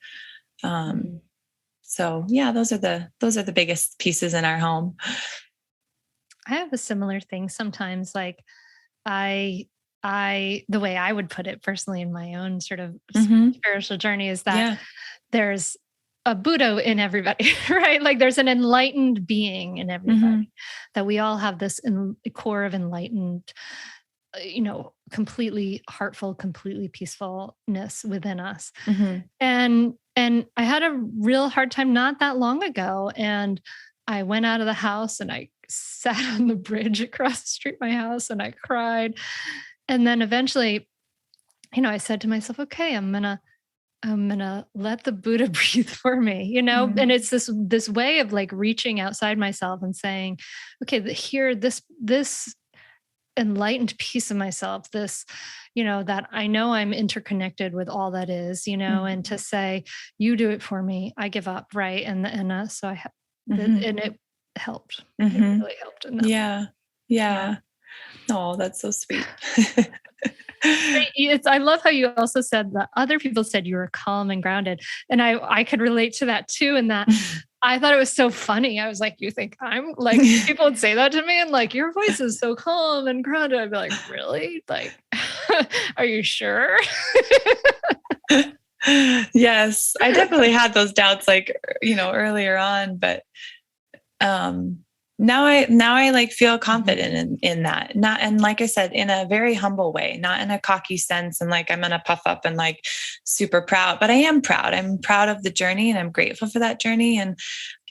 So yeah, those are the biggest pieces in our home. I have a similar thing sometimes. Like the way I would put it personally in my own sort of spiritual journey is that there's a Buddha in everybody, right? Like there's an enlightened being in everybody, that we all have this core of enlightened, completely heartful, completely peacefulness within us. And I had a real hard time not that long ago. And I went out of the house and I sat on the bridge across the street from my house and I cried. And then eventually, I said to myself, okay, I'm going to let the Buddha breathe for me, and it's this way of like reaching outside myself and saying, okay, this enlightened piece of myself, this, that I know I'm interconnected with all that is, and to say, you do it for me, I give up. Right. And so I have, and it helped. It really helped. Yeah. Oh, that's so sweet. I love how you also said that other people said you were calm and grounded. And I could relate to that too. And that I thought it was so funny. I was like, you think I'm like, people would say that to me and like, your voice is so calm and grounded. I'd be like, really? Like, are you sure? Yes, I definitely had those doubts like, earlier on, but, now I like feel confident in that. Not, and like I said, in a very humble way, not in a cocky sense. And like, I'm going to puff up and like super proud, but I am proud. I'm proud of the journey and I'm grateful for that journey. And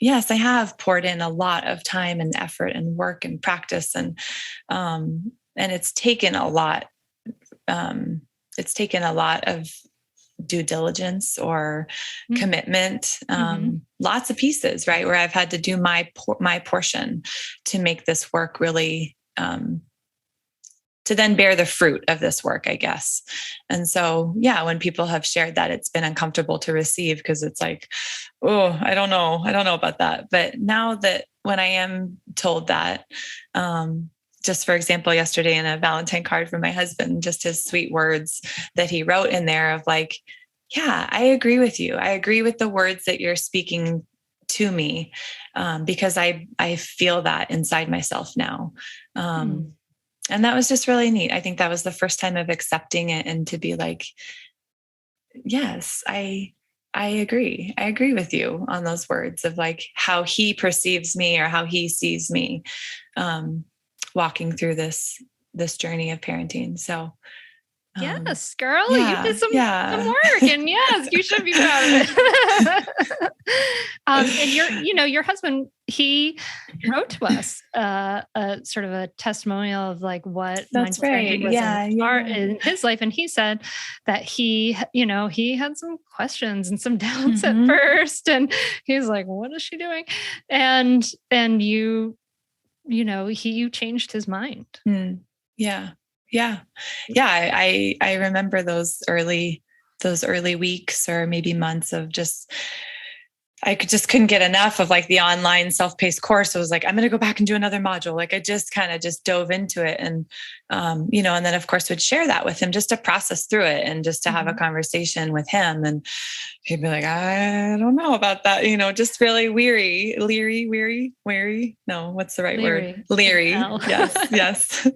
yes, I have poured in a lot of time and effort and work and practice. And it's taken a lot. It's taken a lot of due diligence or commitment, lots of pieces, right? Where I've had to do my portion to make this work really, to then bear the fruit of this work, I guess. And so, yeah, when people have shared that, it's been uncomfortable to receive because it's like, oh, I don't know about that. But now that when I am told that, just for example, yesterday in a Valentine card from my husband, just his sweet words that he wrote in there of like, yeah, I agree with you. I agree with the words that you're speaking to me, because I feel that inside myself now. And that was just really neat. I think that was the first time of accepting it and to be like, yes, I agree. I agree with you on those words of like how he perceives me or how he sees me. Walking through this journey of parenting. So yes, girl, you did some work, and yes, you should be proud of it. And your husband, he wrote to us a sort of a testimonial of like what mindful parenting was in his life, and he said that he had some questions and some doubts at first, and he's like, "What is she doing?" And you changed his mind. Yeah. I remember those early weeks or maybe months of just, I couldn't get enough of like the online self-paced course. I was like, I'm going to go back and do another module. Like I just kind of just dove into it and, and then of course would share that with him just to process through it and just to have a conversation with him. And he'd be like, I don't know about that, just really leery. No, what's the right word? Leery. Yes.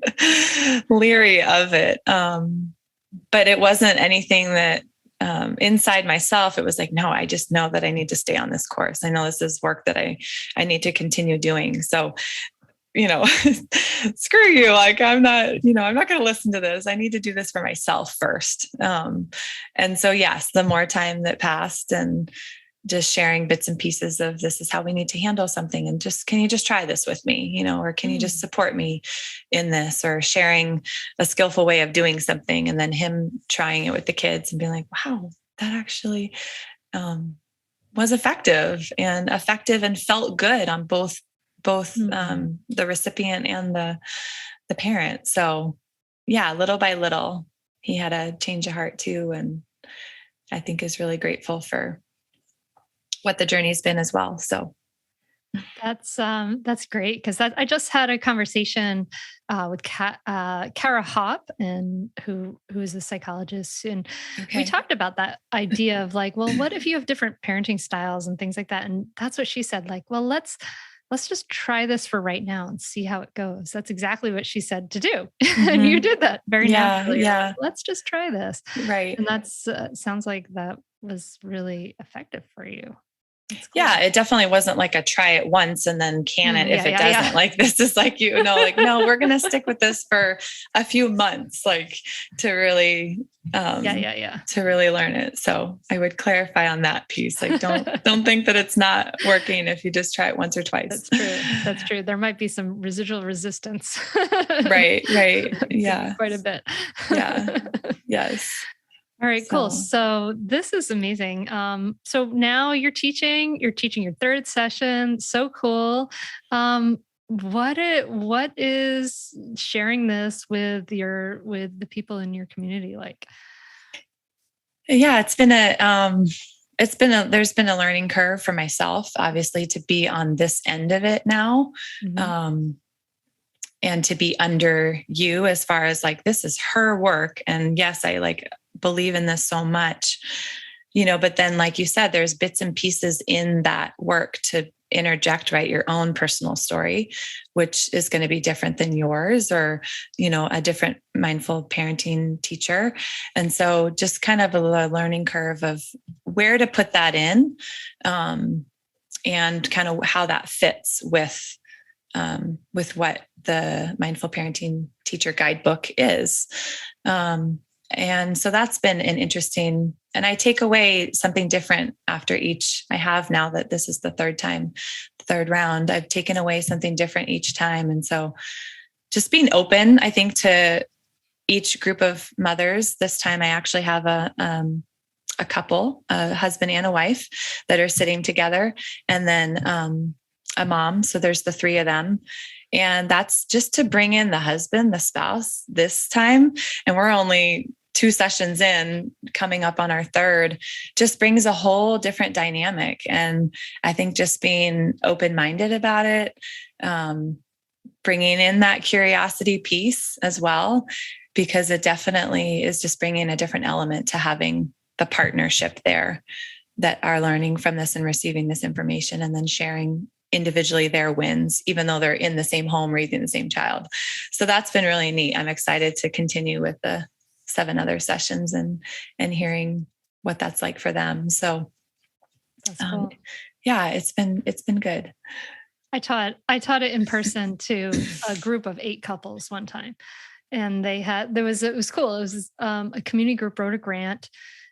Leery of it. But it wasn't anything that, inside myself, it was like, no, I just know that I need to stay on this course. I know this is work that I need to continue doing. So, screw you. Like, I'm not going to listen to this. I need to do this for myself first. And so, yes, the more time that passed and just sharing bits and pieces of this is how we need to handle something. And just, can you just try this with me, or can you just support me in this, or sharing a skillful way of doing something. And then him trying it with the kids and being like, wow, that actually was effective and felt good on both the recipient and the parent. So yeah, little by little, he had a change of heart too. And I think is really grateful for what the journey's been as well. So that's great. Cause I just had a conversation with Kara Hopp, and who is a psychologist. And we talked about that idea of like, well, what if you have different parenting styles and things like that? And that's what she said, like, well, let's just try this for right now and see how it goes. That's exactly what she said to do. And you did that very naturally. Yeah. Like, let's just try this. Right. And that's sounds like that was really effective for you. Cool. Yeah, it definitely wasn't like a try it once and then can it if it doesn't. Yeah. Like this is like, like, no, we're going to stick with this for a few months, like to really, to really learn it. So I would clarify on that piece. Like, don't think that it's not working if you just try it once or twice. That's true. There might be some residual resistance. Right. Yeah. Quite a bit. Yeah. Yes. All right, cool. So this is amazing. So now you're teaching your third session. So cool. What is sharing this with the people in your community like? Yeah, there's been a learning curve for myself, obviously, to be on this end of it now. and to be under you as far as like, this is her work. And yes, I like believe in this so much, but then like you said, there's bits and pieces in that work to interject, right? Your own personal story, which is going to be different than yours or, a different mindful parenting teacher. And so just kind of a learning curve of where to put that in, and kind of how that fits with what the mindful parenting teacher guidebook is. And so that's been an interesting, and I take away something different after each. I have now that this is the third round, I've taken away something different each time. And so just being open, I think, to each group of mothers. This time I actually have a couple, a husband and a wife, that are sitting together, and then a mom. So there's the three of them. And that's just to bring in the husband, the spouse this time. And we're only 2 sessions in, coming up on our third, just brings a whole different dynamic. And I think just being open-minded about it, bringing in that curiosity piece as well, because it definitely is just bringing a different element to having the partnership there that are learning from this and receiving this information and then sharing individually their wins, even though they're in the same home raising the same child. So that's been really neat. I'm excited to continue with the 7 other sessions and hearing what that's like for them. So that's cool. Yeah, it's been good. I taught it in person to a group of 8 couples one time. And it was cool. It was a community group wrote a grant,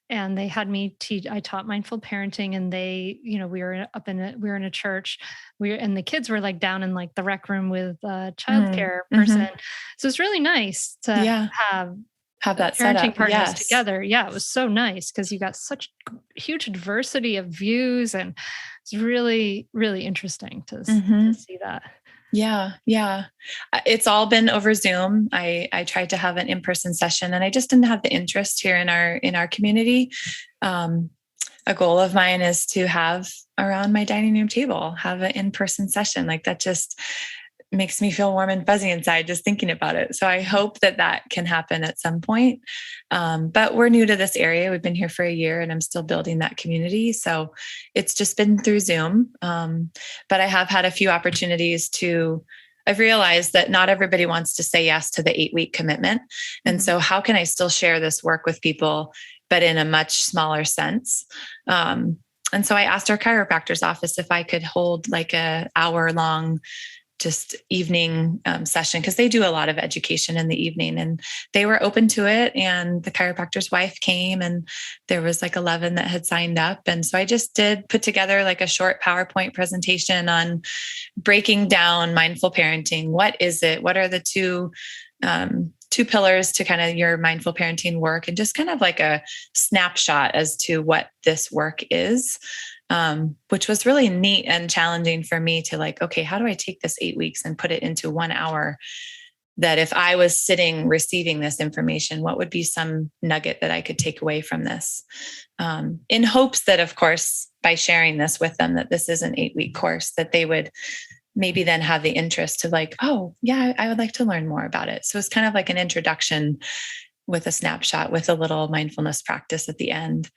and they had me teach. I taught mindful parenting, and they, we were in a church. And the kids were like down in like the rec room with a childcare person. Mm-hmm. So it's really nice to have that parenting partners together. Yeah, it was so nice because you got such huge diversity of views, and it's really, really interesting to see that. Yeah. It's all been over Zoom. I tried to have an in-person session, and I just didn't have the interest here in our community. A goal of mine is to have around my dining room table, have an in-person session. Like that just makes me feel warm and fuzzy inside just thinking about it. So I hope that can happen at some point. But we're new to this area. We've been here for a year, and I'm still building that community. So it's just been through Zoom. But I have had a few opportunities I've realized that not everybody wants to say yes to the 8-week commitment. And so how can I still share this work with people, but in a much smaller sense? And so I asked our chiropractor's office if I could hold like a hour-long just evening session, because they do a lot of education in the evening, and they were open to it. And the chiropractor's wife came, and there was like 11 that had signed up. And so I just did put together like a short PowerPoint presentation on breaking down mindful parenting. What is it? What are the two pillars to kind of your mindful parenting work, and just kind of like a snapshot as to what this work is. Which was really neat and challenging for me to like, okay, how do I take this 8 weeks and put it into 1 hour? That if I was sitting receiving this information, what would be some nugget that I could take away from this? In hopes that, of course, by sharing this with them, that this is an 8-week course, that they would maybe then have the interest to like, oh yeah, I would like to learn more about it. So it's kind of like an introduction with a snapshot with a little mindfulness practice at the end.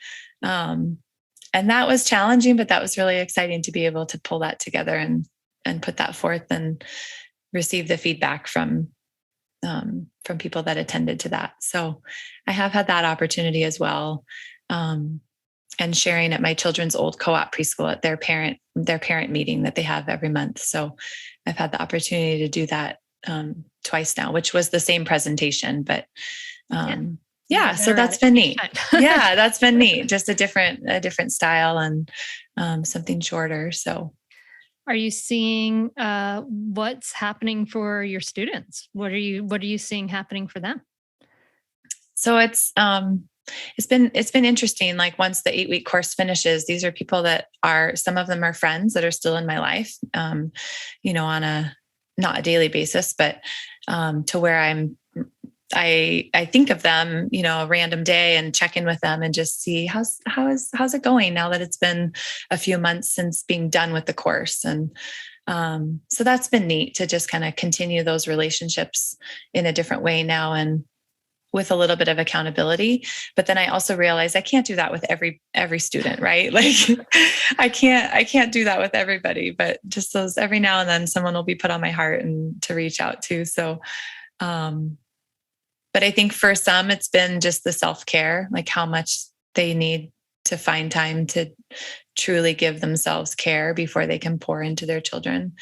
And that was challenging, but that was really exciting to be able to pull that together and put that forth and receive the feedback from people that attended to that. So I have had that opportunity as well. And sharing at my children's old co-op preschool at their parent meeting that they have every month. So I've had the opportunity to do that twice now, which was the same presentation, but so that's been neat. Yeah, that's been neat. Just a different style and something shorter. So are you seeing what's happening for your students? What are you seeing happening for them? So it's been interesting. Like once the 8-week course finishes, these are people that some of them are friends that are still in my life, on not a daily basis, but to where I think of them, a random day and check in with them and just see how's it going now that it's been a few months since being done with the course. And So that's been neat to just kind of continue those relationships in a different way now, and with a little bit of accountability. But then I also realized I can't do that with every student, right? Like I can't do that with everybody, but just those every now and then someone will be put on my heart and to reach out to. So, but I think for some, it's been just the self-care, like how much they need to find time to truly give themselves care before they can pour into their children.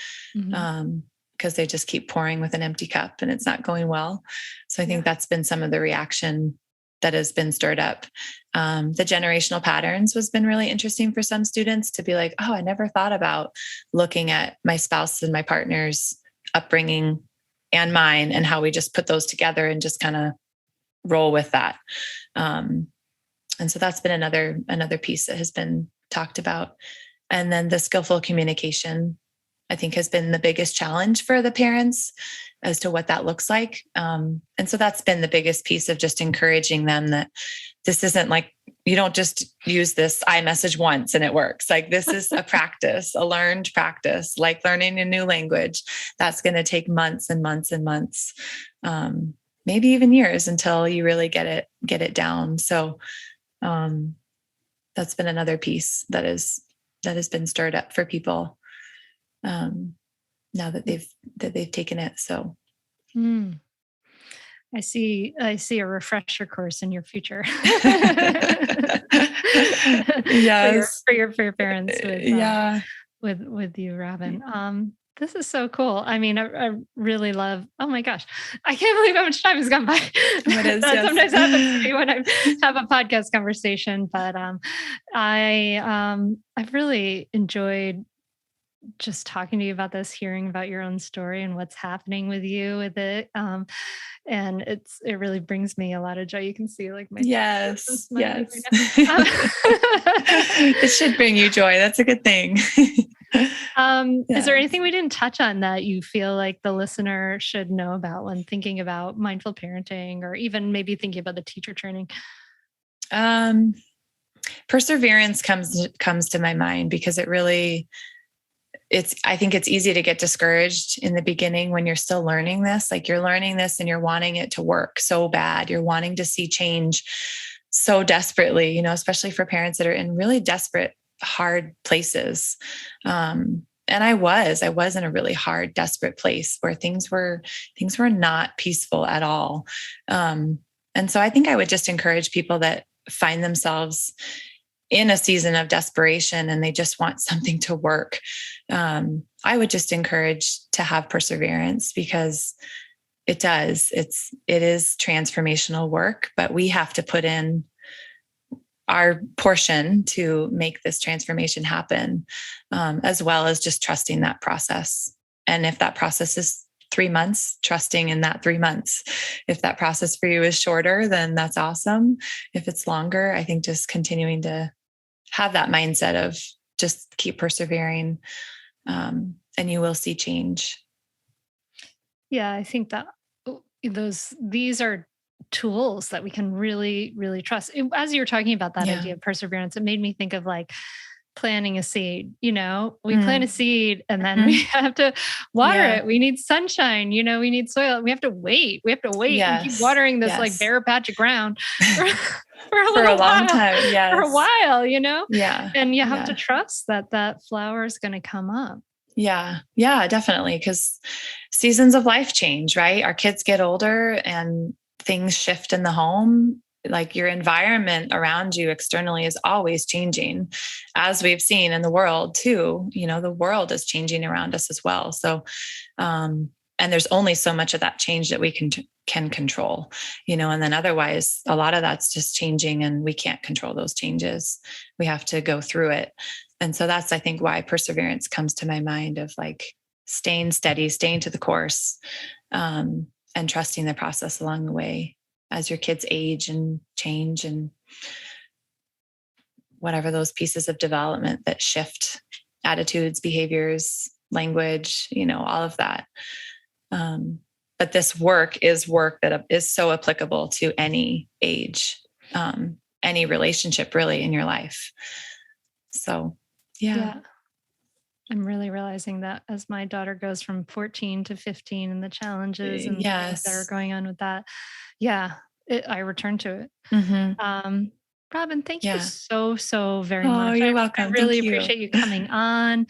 Because they just keep pouring with an empty cup and it's not going well. So I think that's been some of the reaction that has been stirred up. The generational patterns has been really interesting for some students to be like, oh, I never thought about looking at my spouse and my partner's upbringing and mine and how we just put those together and just kind of roll with that. And so that's been another piece that has been talked about. And then the skillful communication, I think, has been the biggest challenge for the parents as to what that looks like. And so that's been the biggest piece of just encouraging them that this isn't like, you don't just use this iMessage once and it works. Like this is a practice, a learned practice, like learning a new language. That's going to take months and months and months, maybe even years until you really get it down. So that's been another piece that has been stirred up for people. Now that they've taken it. So I see a refresher course in your future. Yes. for your parents with you, Robin. This is so cool. I mean, I really love, oh my gosh, I can't believe how much time has gone by. That sometimes happens to me when I have a podcast conversation, but I've really enjoyed just talking to you about this, hearing about your own story and what's happening with you with it. And it really brings me a lot of joy. You can see like my yes. Right it should bring you joy. That's a good thing. Is there anything we didn't touch on that you feel like the listener should know about when thinking about mindful parenting, or even maybe thinking about the teacher training? Perseverance comes to my mind because it really, I think it's easy to get discouraged in the beginning when you're still learning this. Like you're learning this and you're wanting it to work so bad. You're wanting to see change so desperately, especially for parents that are in really desperate, hard places. And I was in a really hard, desperate place where things were not peaceful at all. And so I think I would just encourage people that find themselves in a season of desperation and they just want something to work. I would just encourage to have perseverance because it is transformational work, but we have to put in our portion to make this transformation happen, as well as just trusting that process. And if that process is 3 months, trusting in that 3 months. If that process for you is shorter, then that's awesome. If it's longer, I think just continuing to have that mindset of just keep persevering, and you will see change. Yeah, I think that these are tools that we can really, really trust. As you were talking about that idea of perseverance, it made me think of like planting a seed. We plant a seed and then we have to water it. We need sunshine, we need soil. We have to wait. And keep watering this like bare patch of ground for a long time. For a while, Yeah. And you have to trust that flower is going to come up. Yeah, definitely. Because seasons of life change, right? Our kids get older and things shift in the home. Like your environment around you externally is always changing, as we've seen in the world too. The world is changing around us as well. So, and there's only so much of that change that we can control, and then otherwise a lot of that's just changing and we can't control those changes. We have to go through it. And so that's, I think, why perseverance comes to my mind of like staying steady, staying to the course, and trusting the process along the way as your kids age and change and whatever those pieces of development that shift attitudes, behaviors, language, all of that. But this work that is so applicable to any age, any relationship really in your life. So, yeah. I'm really realizing that as my daughter goes from 14 to 15 and the challenges and things that are Yes. going on with that. Yeah, I return to it. Hmm. Um, Robin, thank you Yeah. so very Oh, much. you're I welcome. really Thank you. appreciate you coming on.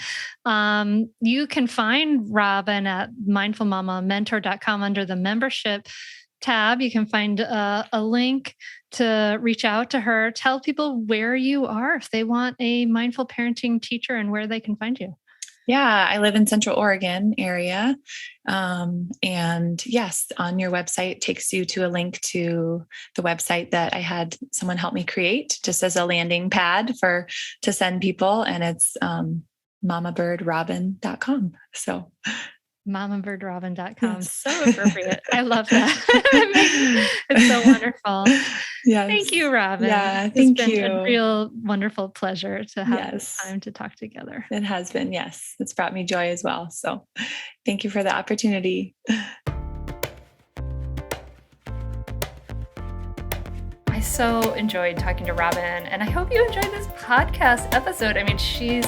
You can find Robin at mindfulmamamentor.com under the membership tab. You can find a link to reach out to her. Tell people where you are if they want a mindful parenting teacher and where they can find you. Yeah, I live in Central Oregon area. And yes, on your website takes you to a link to the website that I had someone help me create just as a landing pad to send people. And it's mamabirdrobin.com. So mamabirdrobin.com. yes. So appropriate. I love that. It's so wonderful. Yes. Thank you, Robin. Yeah, It's thank been you. a real wonderful pleasure to have Yes. time to talk together. It has been. Yes. It's brought me joy as well. So thank you for the opportunity. I so enjoyed talking to Robin, and I hope you enjoyed this podcast episode. I mean, she's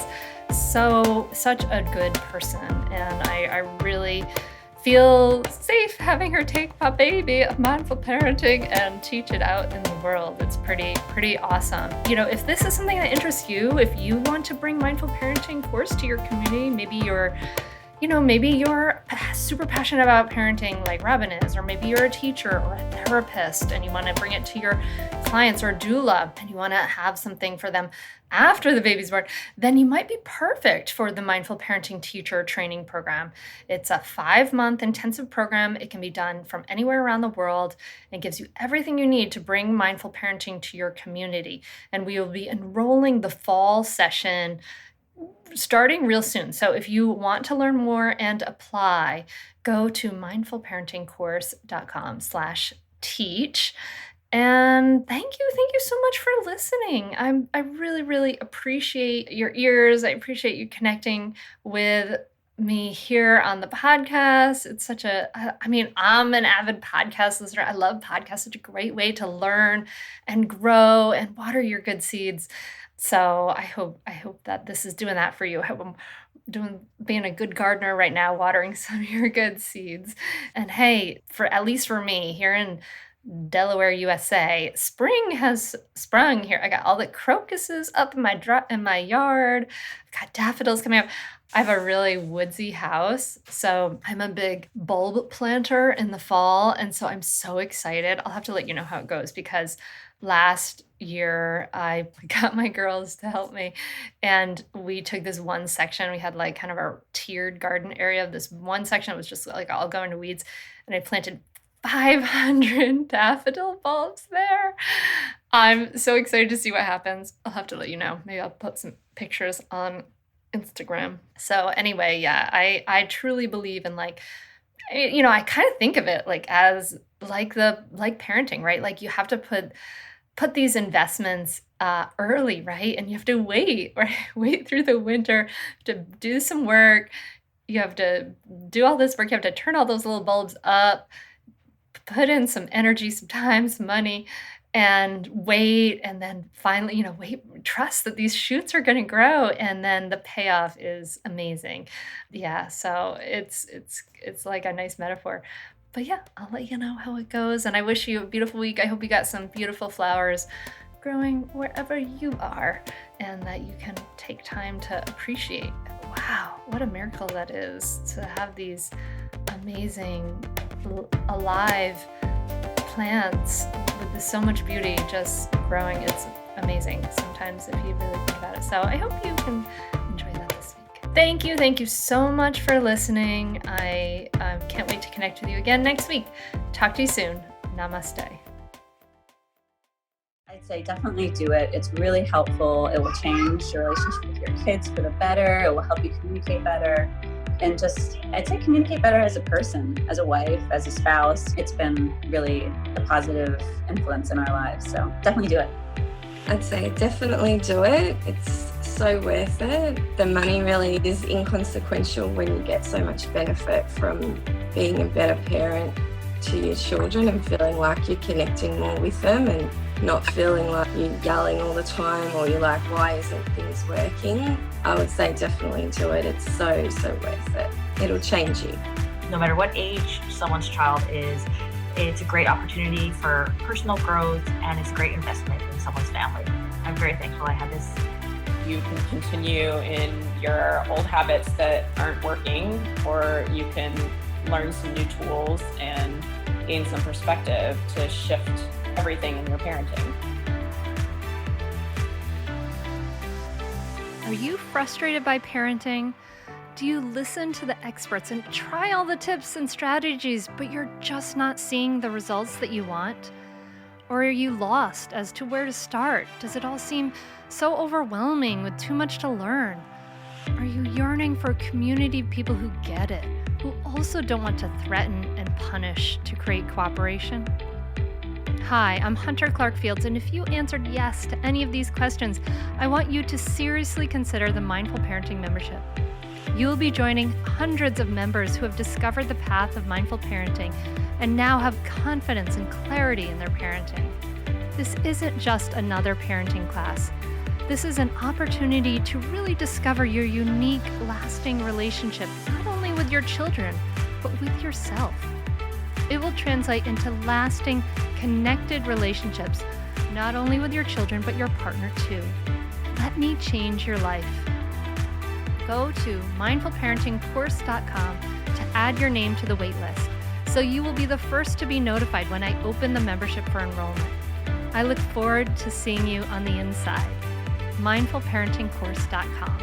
such a good person, and I really feel safe having her take my baby of mindful parenting and teach it out in the world. It's pretty awesome. If this is something that interests you, if you want to bring mindful parenting course to your community, maybe you're super passionate about parenting like Robin is, or maybe you're a teacher or a therapist and you want to bring it to your clients or doula and you want to have something for them after the baby's born, then you might be perfect for the Mindful Parenting Teacher Training Program. It's a 5-month intensive program. It can be done from anywhere around the world and gives you everything you need to bring mindful parenting to your community. And we will be enrolling the fall session starting real soon. So if you want to learn more and apply, go to mindfulparentingcourse.com/teach. And thank you so much for listening. I really appreciate your ears. I appreciate you connecting with me here on the podcast. It's I'm an avid podcast listener. I love podcasts. Such a great way to learn and grow and water your good seeds. So I hope that this is doing that for you. I hope I'm being a good gardener right now, watering some of your good seeds. And hey, at least for me here in Delaware, USA, spring has sprung here. I got all the crocuses up in my yard. I've got daffodils coming up. I have a really woodsy house, so I'm a big bulb planter in the fall, and so I'm so excited. I'll have to let you know how it goes because last year I got my girls to help me and we took this one section. We had like kind of a tiered garden area of this one section. It was just like all going to weeds, and I planted 500 daffodil bulbs there. I'm so excited to see what happens. I'll have to let you know. Maybe I'll put some pictures on Instagram. So anyway, yeah, I truly believe in I kind of think of it like as like parenting, right? Like you have to put these investments early, right? And you have to wait, right? Wait through the winter to do some work. You have to do all this work. You have to turn all those little bulbs up, put in some energy, some time, some money, and wait. And then finally, trust that these shoots are going to grow. And then the payoff is amazing. Yeah. So it's like a nice metaphor. But yeah, I'll let you know how it goes. And I wish you a beautiful week. I hope you got some beautiful flowers growing wherever you are and that you can take time to appreciate. Wow, what a miracle that is to have these amazing alive plants with so much beauty just growing. It's amazing sometimes if you really think about it. So I hope you can enjoy that this week. Thank you so much for listening. I can't wait to connect with you again next week. Talk to you soon. Namaste. I'd say definitely do it. It's really helpful. It will change your relationship with your kids for the better. It will help you communicate better. And I'd say communicate better as a person, as a wife, as a spouse. It's been really a positive influence in our lives. So definitely do it. I'd say definitely do it. It's so worth it. The money really is inconsequential when you get so much benefit from being a better parent to your children and feeling like you're connecting more with them and not feeling like you're yelling all the time or you're like, why isn't things working? I would say definitely do it. It's so worth it. It'll change you. No matter what age someone's child is, it's a great opportunity for personal growth, and it's a great investment in someone's family. I'm very thankful I had this. You can continue in your old habits that aren't working, or you can learn some new tools and gain some perspective to shift everything in your parenting. Are you frustrated by parenting? Do you listen to the experts and try all the tips and strategies, but you're just not seeing the results that you want? Or are you lost as to where to start? Does it all seem so overwhelming with too much to learn? Are you yearning for a community of people who get it, who also don't want to threaten and punish to create cooperation? Hi, I'm Hunter Clark-Fields, and if you answered yes to any of these questions, I want you to seriously consider the Mindful Parenting membership. You'll be joining hundreds of members who have discovered the path of mindful parenting and now have confidence and clarity in their parenting. This isn't just another parenting class. This is an opportunity to really discover your unique, lasting relationship, not only with your children, but with yourself. It will translate into lasting, connected relationships, not only with your children, but your partner too. Let me change your life. Go to mindfulparentingcourse.com to add your name to the waitlist, so you will be the first to be notified when I open the membership for enrollment. I look forward to seeing you on the inside. mindfulparentingcourse.com.